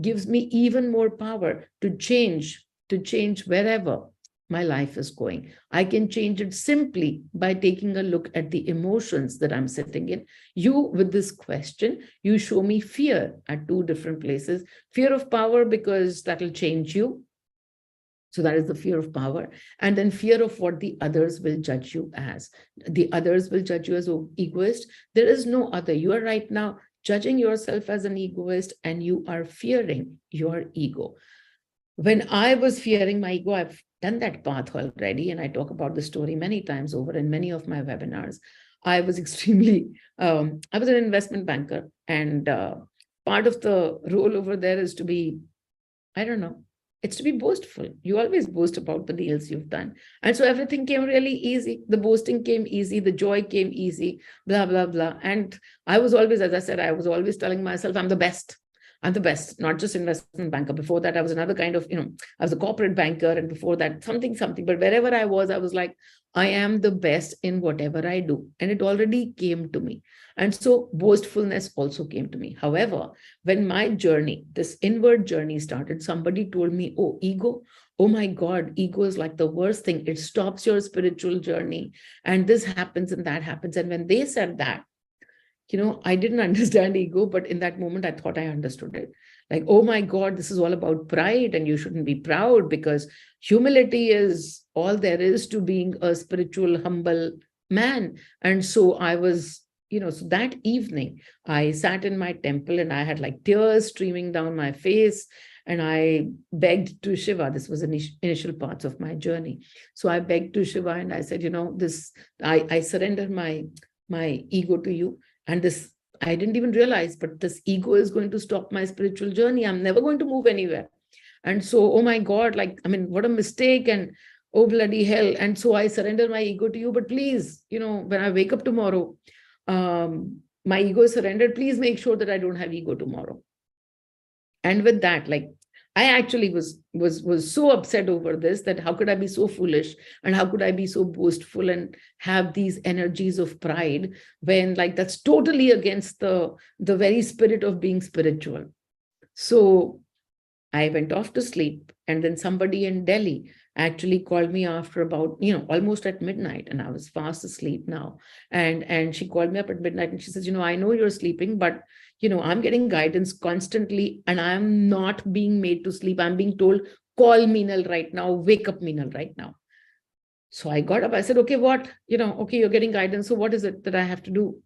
gives me even more power to change wherever my life is going. I can change it simply by taking a look at the emotions that I'm sitting in. You, with this question, you show me fear at two different places. Fear of power, because that'll change you. So that is the fear of power. And then fear of what the others will judge you as. The others will judge you as an egoist. There is no other. You are right now judging yourself as an egoist, and you are fearing your ego. When I was fearing my ego, I've done that path already, and I talk about the story many times over in many of my webinars. I was extremely, I was an investment banker, and part of the role over there is to be, I don't know, it's to be boastful. You always boast about the deals you've done. And so everything came really easy. The boasting came easy, the joy came easy, blah, blah, blah. And I was always, as I said, I was always telling myself, I'm the best. I'm the best, not just investment banker. Before that, I was another kind of, I was a corporate banker. And before that, something. But wherever I was like, I am the best in whatever I do. And it already came to me. And so boastfulness also came to me. However, when my journey, this inward journey started, somebody told me, oh, ego. Oh my God, ego is like the worst thing. It stops your spiritual journey. And this happens and that happens. And when they said that, I didn't understand ego, but in that moment, I thought I understood it. Like, oh my God, this is all about pride, and you shouldn't be proud, because humility is all there is to being a spiritual, humble man. And so I was, so that evening, I sat in my temple and I had like tears streaming down my face. And I begged to Shiva. This was initial parts of my journey. So I begged to Shiva and I said, I surrender my ego to you. And this, I didn't even realize, but this ego is going to stop my spiritual journey. I'm never going to move anywhere. And so, oh my God, what a mistake. And oh, bloody hell. And so I surrender my ego to you. But please, when I wake up tomorrow, my ego is surrendered. Please make sure that I don't have ego tomorrow. And with that, I actually was so upset over this, that how could I be so foolish, and how could I be so boastful and have these energies of pride, when that's totally against the very spirit of being spiritual. So I went off to sleep, and then somebody in Delhi actually called me after about, almost at midnight, and I was fast asleep now. And she called me up at midnight and she says, I know you're sleeping, but I'm getting guidance constantly and I'm not being made to sleep. I'm being told, call Meenal right now, wake up Meenal right now. So I got up, I said, okay, what? Okay, you're getting guidance. So what is it that I have to do?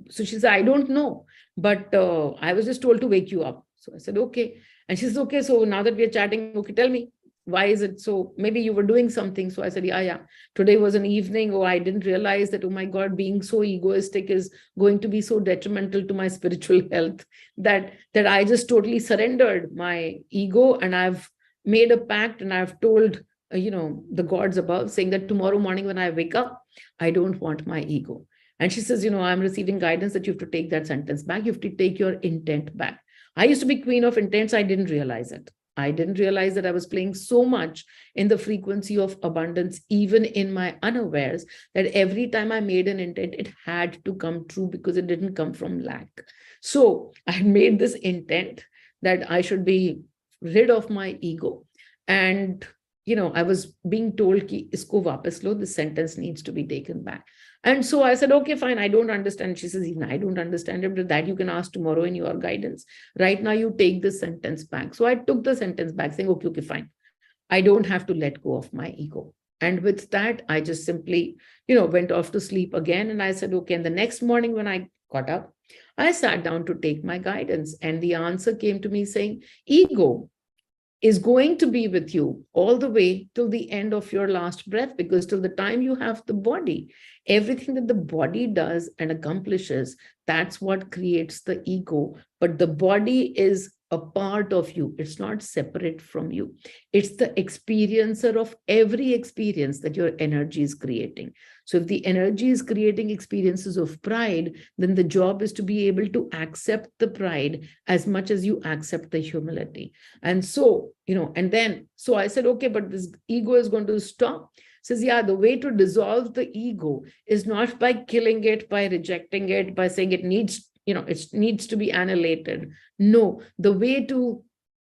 So she said, I don't know, but I was just told to wake you up. So I said, okay. And she says, okay, so now that we're chatting, okay, tell me, why is it so? Maybe you were doing something. So I said, yeah. Today was an evening. Oh, I didn't realize that, oh my God, being so egoistic is going to be so detrimental to my spiritual health, that I just totally surrendered my ego, and I've made a pact, and I've told, the gods above, saying that tomorrow morning when I wake up, I don't want my ego. And she says, I'm receiving guidance that you have to take that sentence back. You have to take your intent back. I used to be queen of intents. I didn't realize it. I didn't realize that I was playing so much in the frequency of abundance, even in my unawares, that every time I made an intent, it had to come true, because it didn't come from lack. So I had made this intent that I should be rid of my ego. And, I was being told, ki, isko wapas lo, this sentence needs to be taken back. And so I said, okay, fine, I don't understand. She says, I don't understand it, but that you can ask tomorrow in your guidance. Right now, you take this sentence back. So I took the sentence back, saying, okay, fine. I don't have to let go of my ego. And with that, I just simply, went off to sleep again. And I said, okay. And the next morning when I got up, I sat down to take my guidance. And the answer came to me saying, ego, is going to be with you all the way till the end of your last breath, because till the time you have the body, everything that the body does and accomplishes, that's what creates the ego. But the body is a part of you. It's not separate from you. It's the experiencer of every experience that your energy is creating. So if the energy is creating experiences of pride, then the job is to be able to accept the pride as much as you accept the humility. And so, and then, so I said, okay, but this ego is going to stop. Says, yeah, the way to dissolve the ego is not by killing it, by rejecting it, by saying it needs, it needs to be annihilated. No, the way to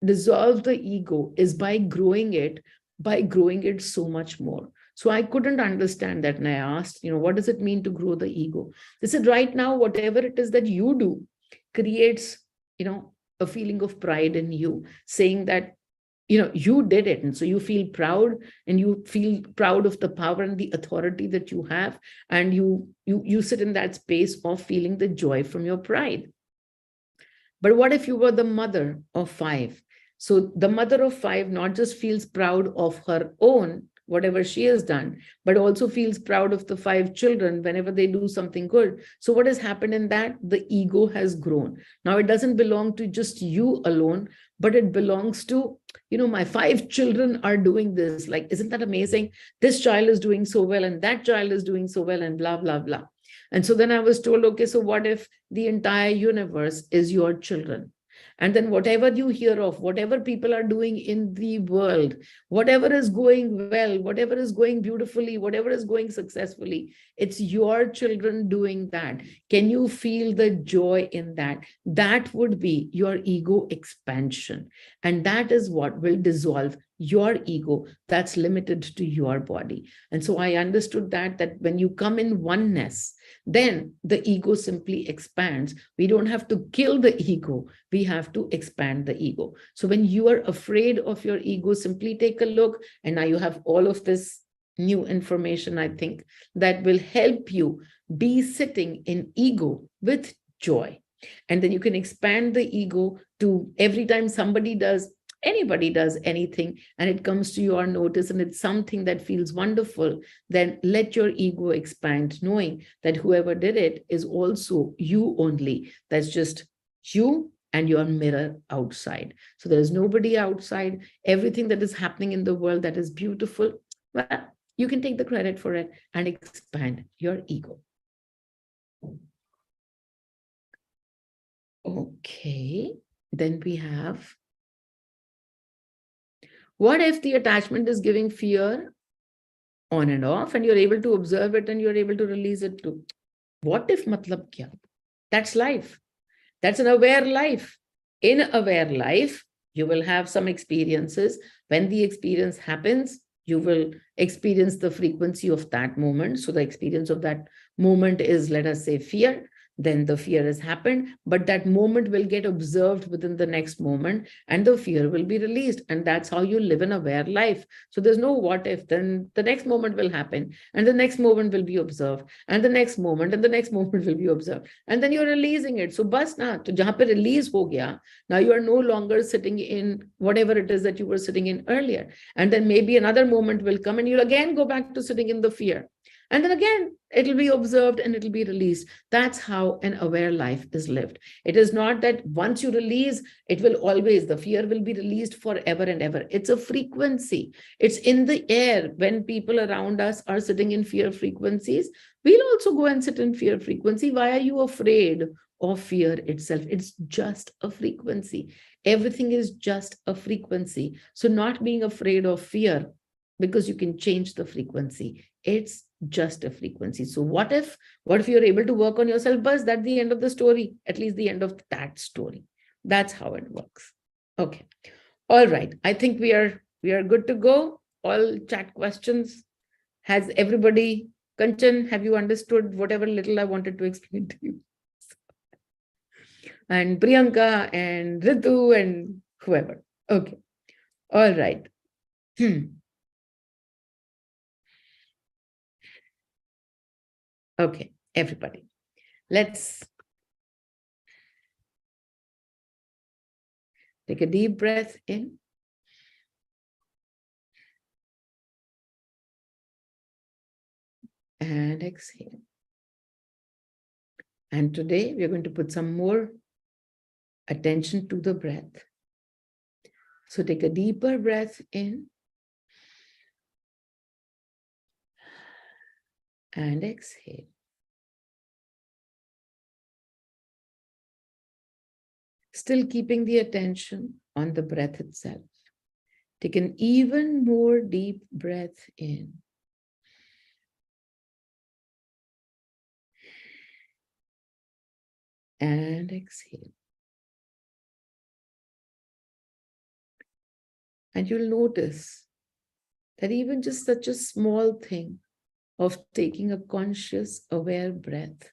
dissolve the ego is by growing it so much more. So I couldn't understand that. And I asked, what does it mean to grow the ego? They said, right now, whatever it is that you do creates, a feeling of pride in you, saying that, you did it. And so you feel proud, and you feel proud of the power and the authority that you have. And you sit in that space of feeling the joy from your pride. But what if you were the mother of five? So the mother of five not just feels proud of her own, whatever she has done, but also feels proud of the five children whenever they do something good. So what has happened in that? The ego has grown. Now it doesn't belong to just you alone, but it belongs to, my five children are doing this. Like, isn't that amazing? This child is doing so well, and that child is doing so well, and blah, blah, blah. And so then I was told, okay, so what if the entire universe is your children? And then whatever you hear of, whatever people are doing in the world, whatever is going well, whatever is going beautifully, whatever is going successfully, it's your children doing that. Can you feel the joy in that? That would be your ego expansion. And that is what will dissolve your ego that's limited to your body. And so I understood that when you come in oneness, then the ego simply expands. We don't have to kill the ego. We have to expand the ego. So when you are afraid of your ego, simply take a look. And now you have all of this new information, I think, that will help you be sitting in ego with joy. And then you can expand the ego to every time anybody does anything, and it comes to your notice, and it's something that feels wonderful, then let your ego expand, knowing that whoever did it is also you only. That's just you and your mirror outside. So there is nobody outside. Everything that is happening in the world that is beautiful, well, you can take the credit for it and expand your ego. Okay, then we have, what if the attachment is giving fear on and off, and you're able to observe it and you're able to release it too? What if matlab kya? That's life. That's an aware life. In aware life, you will have some experiences. When the experience happens, you will experience the frequency of that moment. So the experience of that moment is, let us say, fear. Then the fear has happened, but that moment will get observed within the next moment, and the fear will be released. And that's how you live an aware life. So there's no what if. Then the next moment will happen, and the next moment will be observed, and the next moment, and the next moment will be observed. And then you're releasing it. So bas na, to jahan pe release ho gaya, now you are no longer sitting in whatever it is that you were sitting in earlier. And then maybe another moment will come, and you'll again go back to sitting in the fear. And then again, it'll be observed and it'll be released. That's how an aware life is lived. It is not that once you release, it will always, the fear will be released forever and ever. It's a frequency. It's in the air. When people around us are sitting in fear frequencies, we'll also go and sit in fear frequency. Why are you afraid of fear itself? It's just a frequency. Everything is just a frequency. So not being afraid of fear, because you can change the frequency. It's just a frequency. So what if you're able to work on yourself? Buzz, that's the end of the story, at least the end of that story. That's how it works. Okay. All right. I think we are good to go. All chat questions. Has everybody, Kanchan, have you understood whatever little I wanted to explain to you? And Priyanka and Ritu and whoever. Okay. All right. Okay, everybody, let's take a deep breath in and exhale. And today we're going to put some more attention to the breath. So take a deeper breath in and exhale. Still keeping the attention on the breath itself. Take an even more deep breath in. And exhale. And you'll notice that even just such a small thing of taking a conscious, aware breath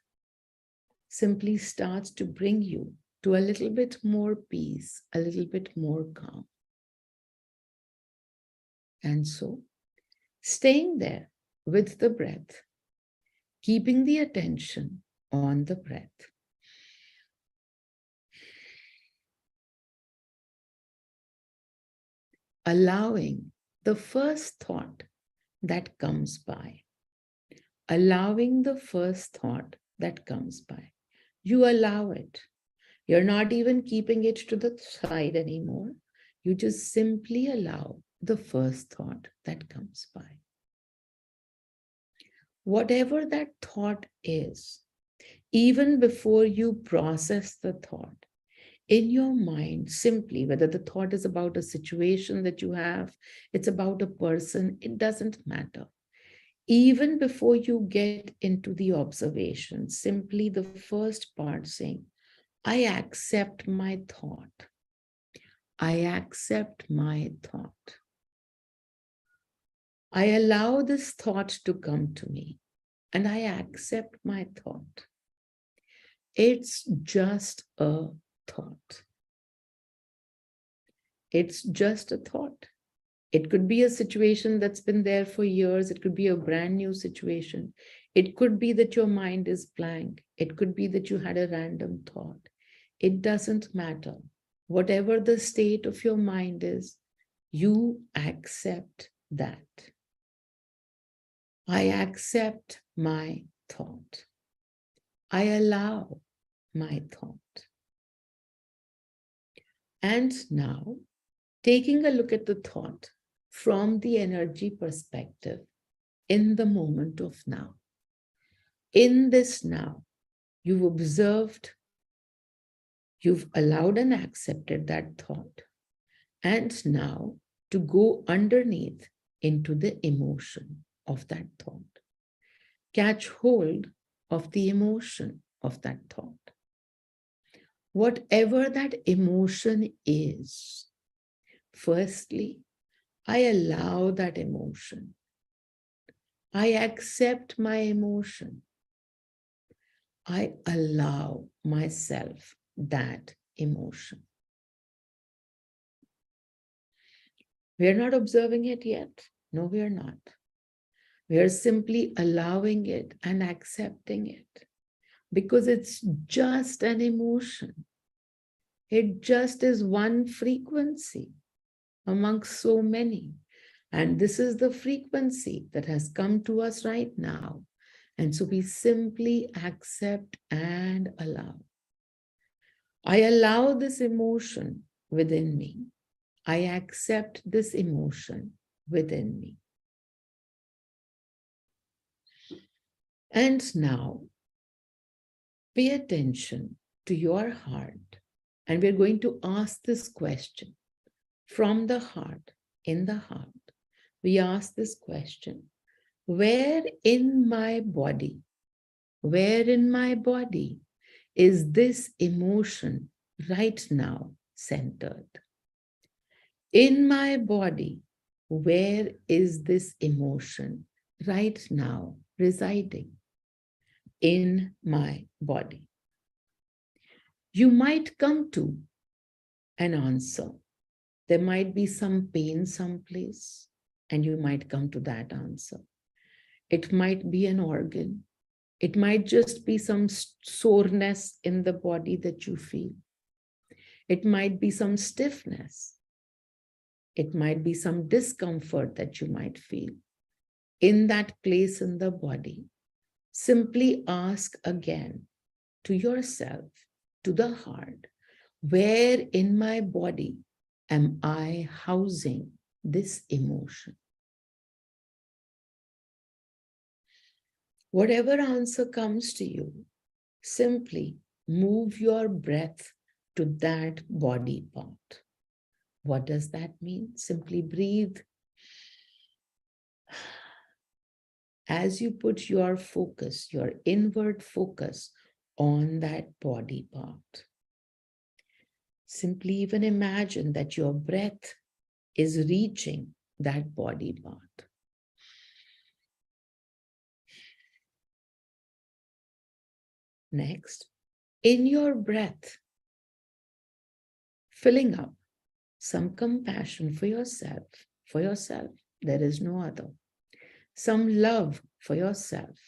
simply starts to bring you to a little bit more peace, a little bit more calm. And so, staying there with the breath, keeping the attention on the breath. Allowing the first thought that comes by. Allowing the first thought that comes by. You allow it. You're not even keeping it to the side anymore. You just simply allow the first thought that comes by. Whatever that thought is, even before you process the thought, in your mind, simply, whether the thought is about a situation that you have, it's about a person, it doesn't matter. Even before you get into the observation, simply the first part saying, I accept my thought. I accept my thought. I allow this thought to come to me and I accept my thought. It's just a thought. It's just a thought. It could be a situation that's been there for years. It could be a brand new situation. It could be that your mind is blank. It could be that you had a random thought. It doesn't matter. Whatever the state of your mind is, you accept that. I accept my thought. I allow my thought. And now, taking a look at the thought from the energy perspective in the moment of now. In this now, you've observed, you've allowed and accepted that thought. And now to go underneath into the emotion of that thought. Catch hold of the emotion of that thought. Whatever that emotion is, firstly, I allow that emotion. I accept my emotion. I allow myself that emotion. We are not observing it yet. No, we are not. We are simply allowing it and accepting it because it's just an emotion. It just is one frequency amongst so many. And this is the frequency that has come to us right now. And so we simply accept and allow. I allow this emotion within me. I accept this emotion within me. And now, pay attention to your heart. And we're going to ask this question from the heart, in the heart. We ask this question, where in my body is this emotion right now centered? In my body, where is this emotion right now residing? In my body. You might come to an answer. There might be some pain someplace, and you might come to that answer. It might be an organ. It might just be some soreness in the body that you feel. It might be some stiffness. It might be some discomfort that you might feel in that place in the body. Simply ask again to yourself, to the heart, where in my body am I housing this emotion? Whatever answer comes to you, simply move your breath to that body part. What does that mean? Simply breathe. As you put your focus, your inward focus on that body part. Simply even imagine that your breath is reaching that body part. Next, in your breath, filling up some compassion for yourself. For yourself, there is no other. Some love for yourself.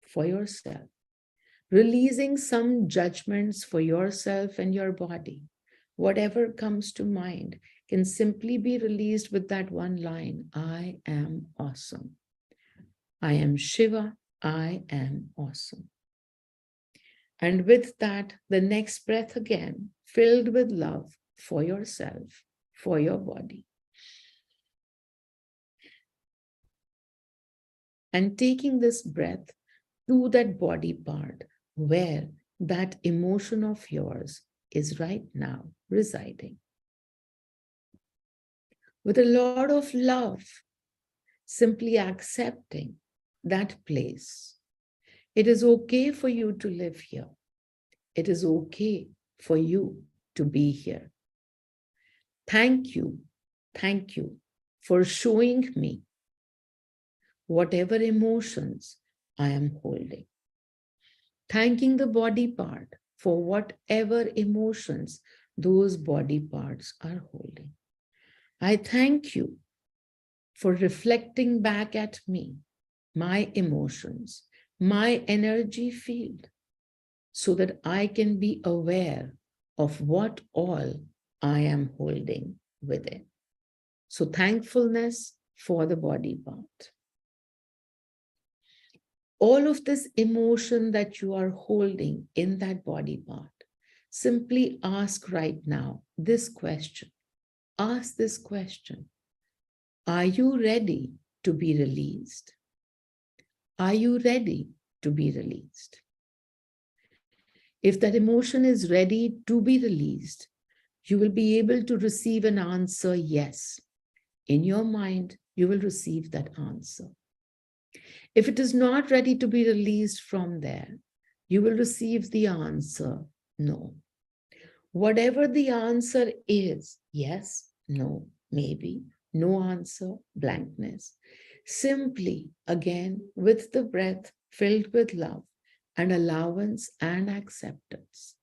For yourself. Releasing some judgments for yourself and your body. Whatever comes to mind can simply be released with that one line, I am awesome. I am Shiva, I am awesome. And with that, the next breath again, filled with love for yourself, for your body. And taking this breath to that body part where that emotion of yours is right now residing. With a lot of love, simply accepting that place. It is okay for you to live here. It is okay for you to be here. Thank you for showing me whatever emotions I am holding. Thanking the body part for whatever emotions those body parts are holding. I thank you for reflecting back at me my emotions, my energy field, so that I can be aware of what all I am holding within. So thankfulness for the body part. All of this emotion that you are holding in that body part, simply ask right now this question. Ask this question. Are you ready to be released? Are you ready to be released? If that emotion is ready to be released, you will be able to receive an answer, yes. In your mind, you will receive that answer. If it is not ready to be released from there, you will receive the answer, no. Whatever the answer is, yes, no, maybe, no answer, blankness. Simply, again, with the breath filled with love and allowance and acceptance.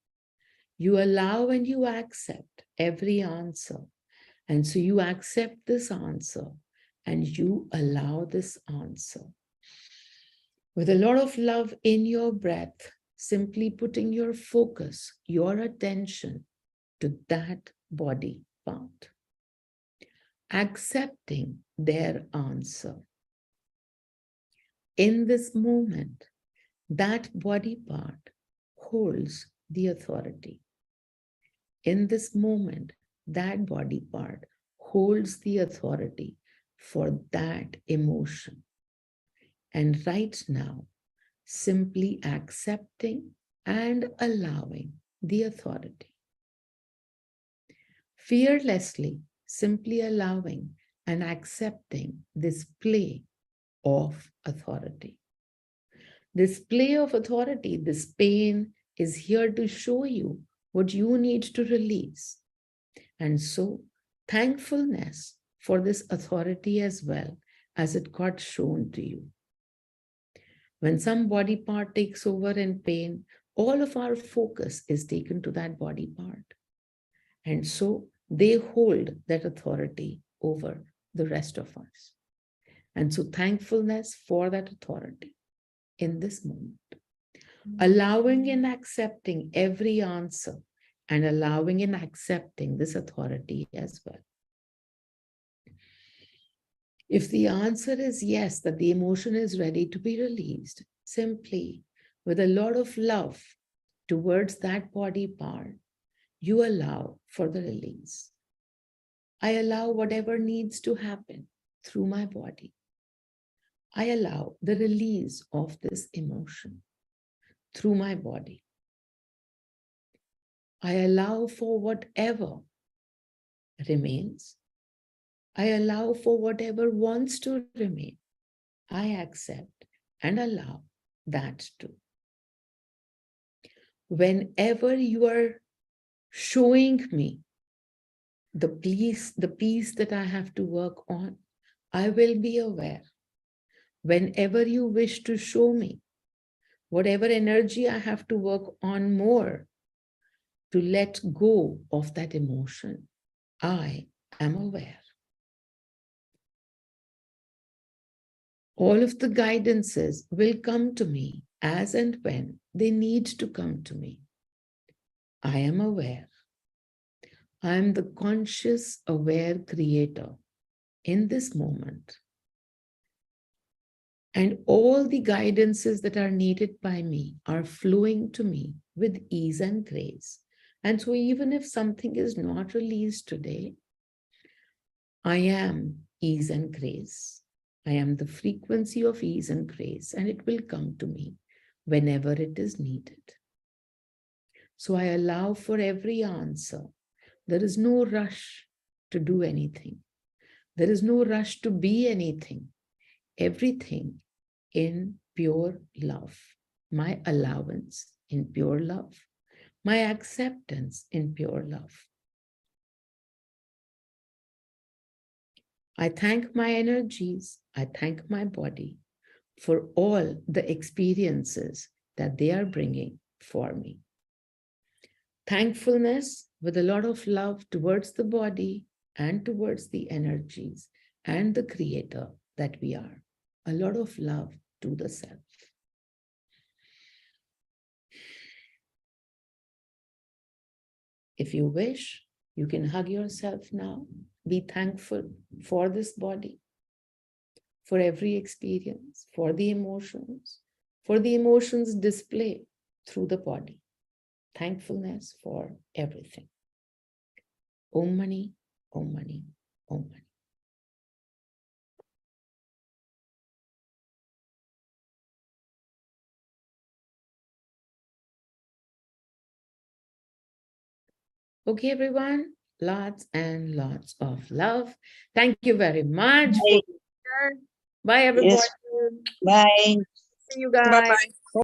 You allow and you accept every answer. And so you accept this answer and you allow this answer. With a lot of love in your breath, simply putting your focus, your attention to that body part. Accepting their answer. In this moment, that body part holds the authority. In this moment, that body part holds the authority for that emotion. And right now, simply accepting and allowing the authority. Fearlessly, simply allowing and accepting this play of authority. This play of authority, this pain is here to show you what you need to release. And so, thankfulness for this authority as well as it got shown to you. When some body part takes over in pain, all of our focus is taken to that body part. And so they hold that authority over the rest of us. And so thankfulness for that authority in this moment. Allowing and accepting every answer and allowing and accepting this authority as well. If the answer is yes, that the emotion is ready to be released, simply with a lot of love towards that body part, you allow for the release. I allow whatever needs to happen through my body. I allow the release of this emotion through my body. I allow for whatever remains. I allow for whatever wants to remain. I accept and allow that too. Whenever you are showing me the peace that I have to work on, I will be aware. Whenever you wish to show me whatever energy I have to work on more to let go of that emotion, I am aware. All of the guidances will come to me as and when they need to come to me. I am aware. I am the conscious, aware creator in this moment. And all the guidances that are needed by me are flowing to me with ease and grace. And so, even if something is not released today, I am ease and grace. I am the frequency of ease and grace, and it will come to me whenever it is needed. So I allow for every answer. There is no rush to do anything. There is no rush to be anything. Everything in pure love. My allowance in pure love. My acceptance in pure love. I thank my energies. I thank my body for all the experiences that they are bringing for me. Thankfulness with a lot of love towards the body and towards the energies and the creator that we are. A lot of love to the self. If you wish, you can hug yourself now. Be thankful for this body, for every experience, for the emotions displayed through the body. Thankfulness for everything. Om Mani, Om Mani, Om Mani. Okay, everyone, lots and lots of love. Thank you very much for being here. Bye, everybody. Yes. Bye. See you guys. Bye-bye.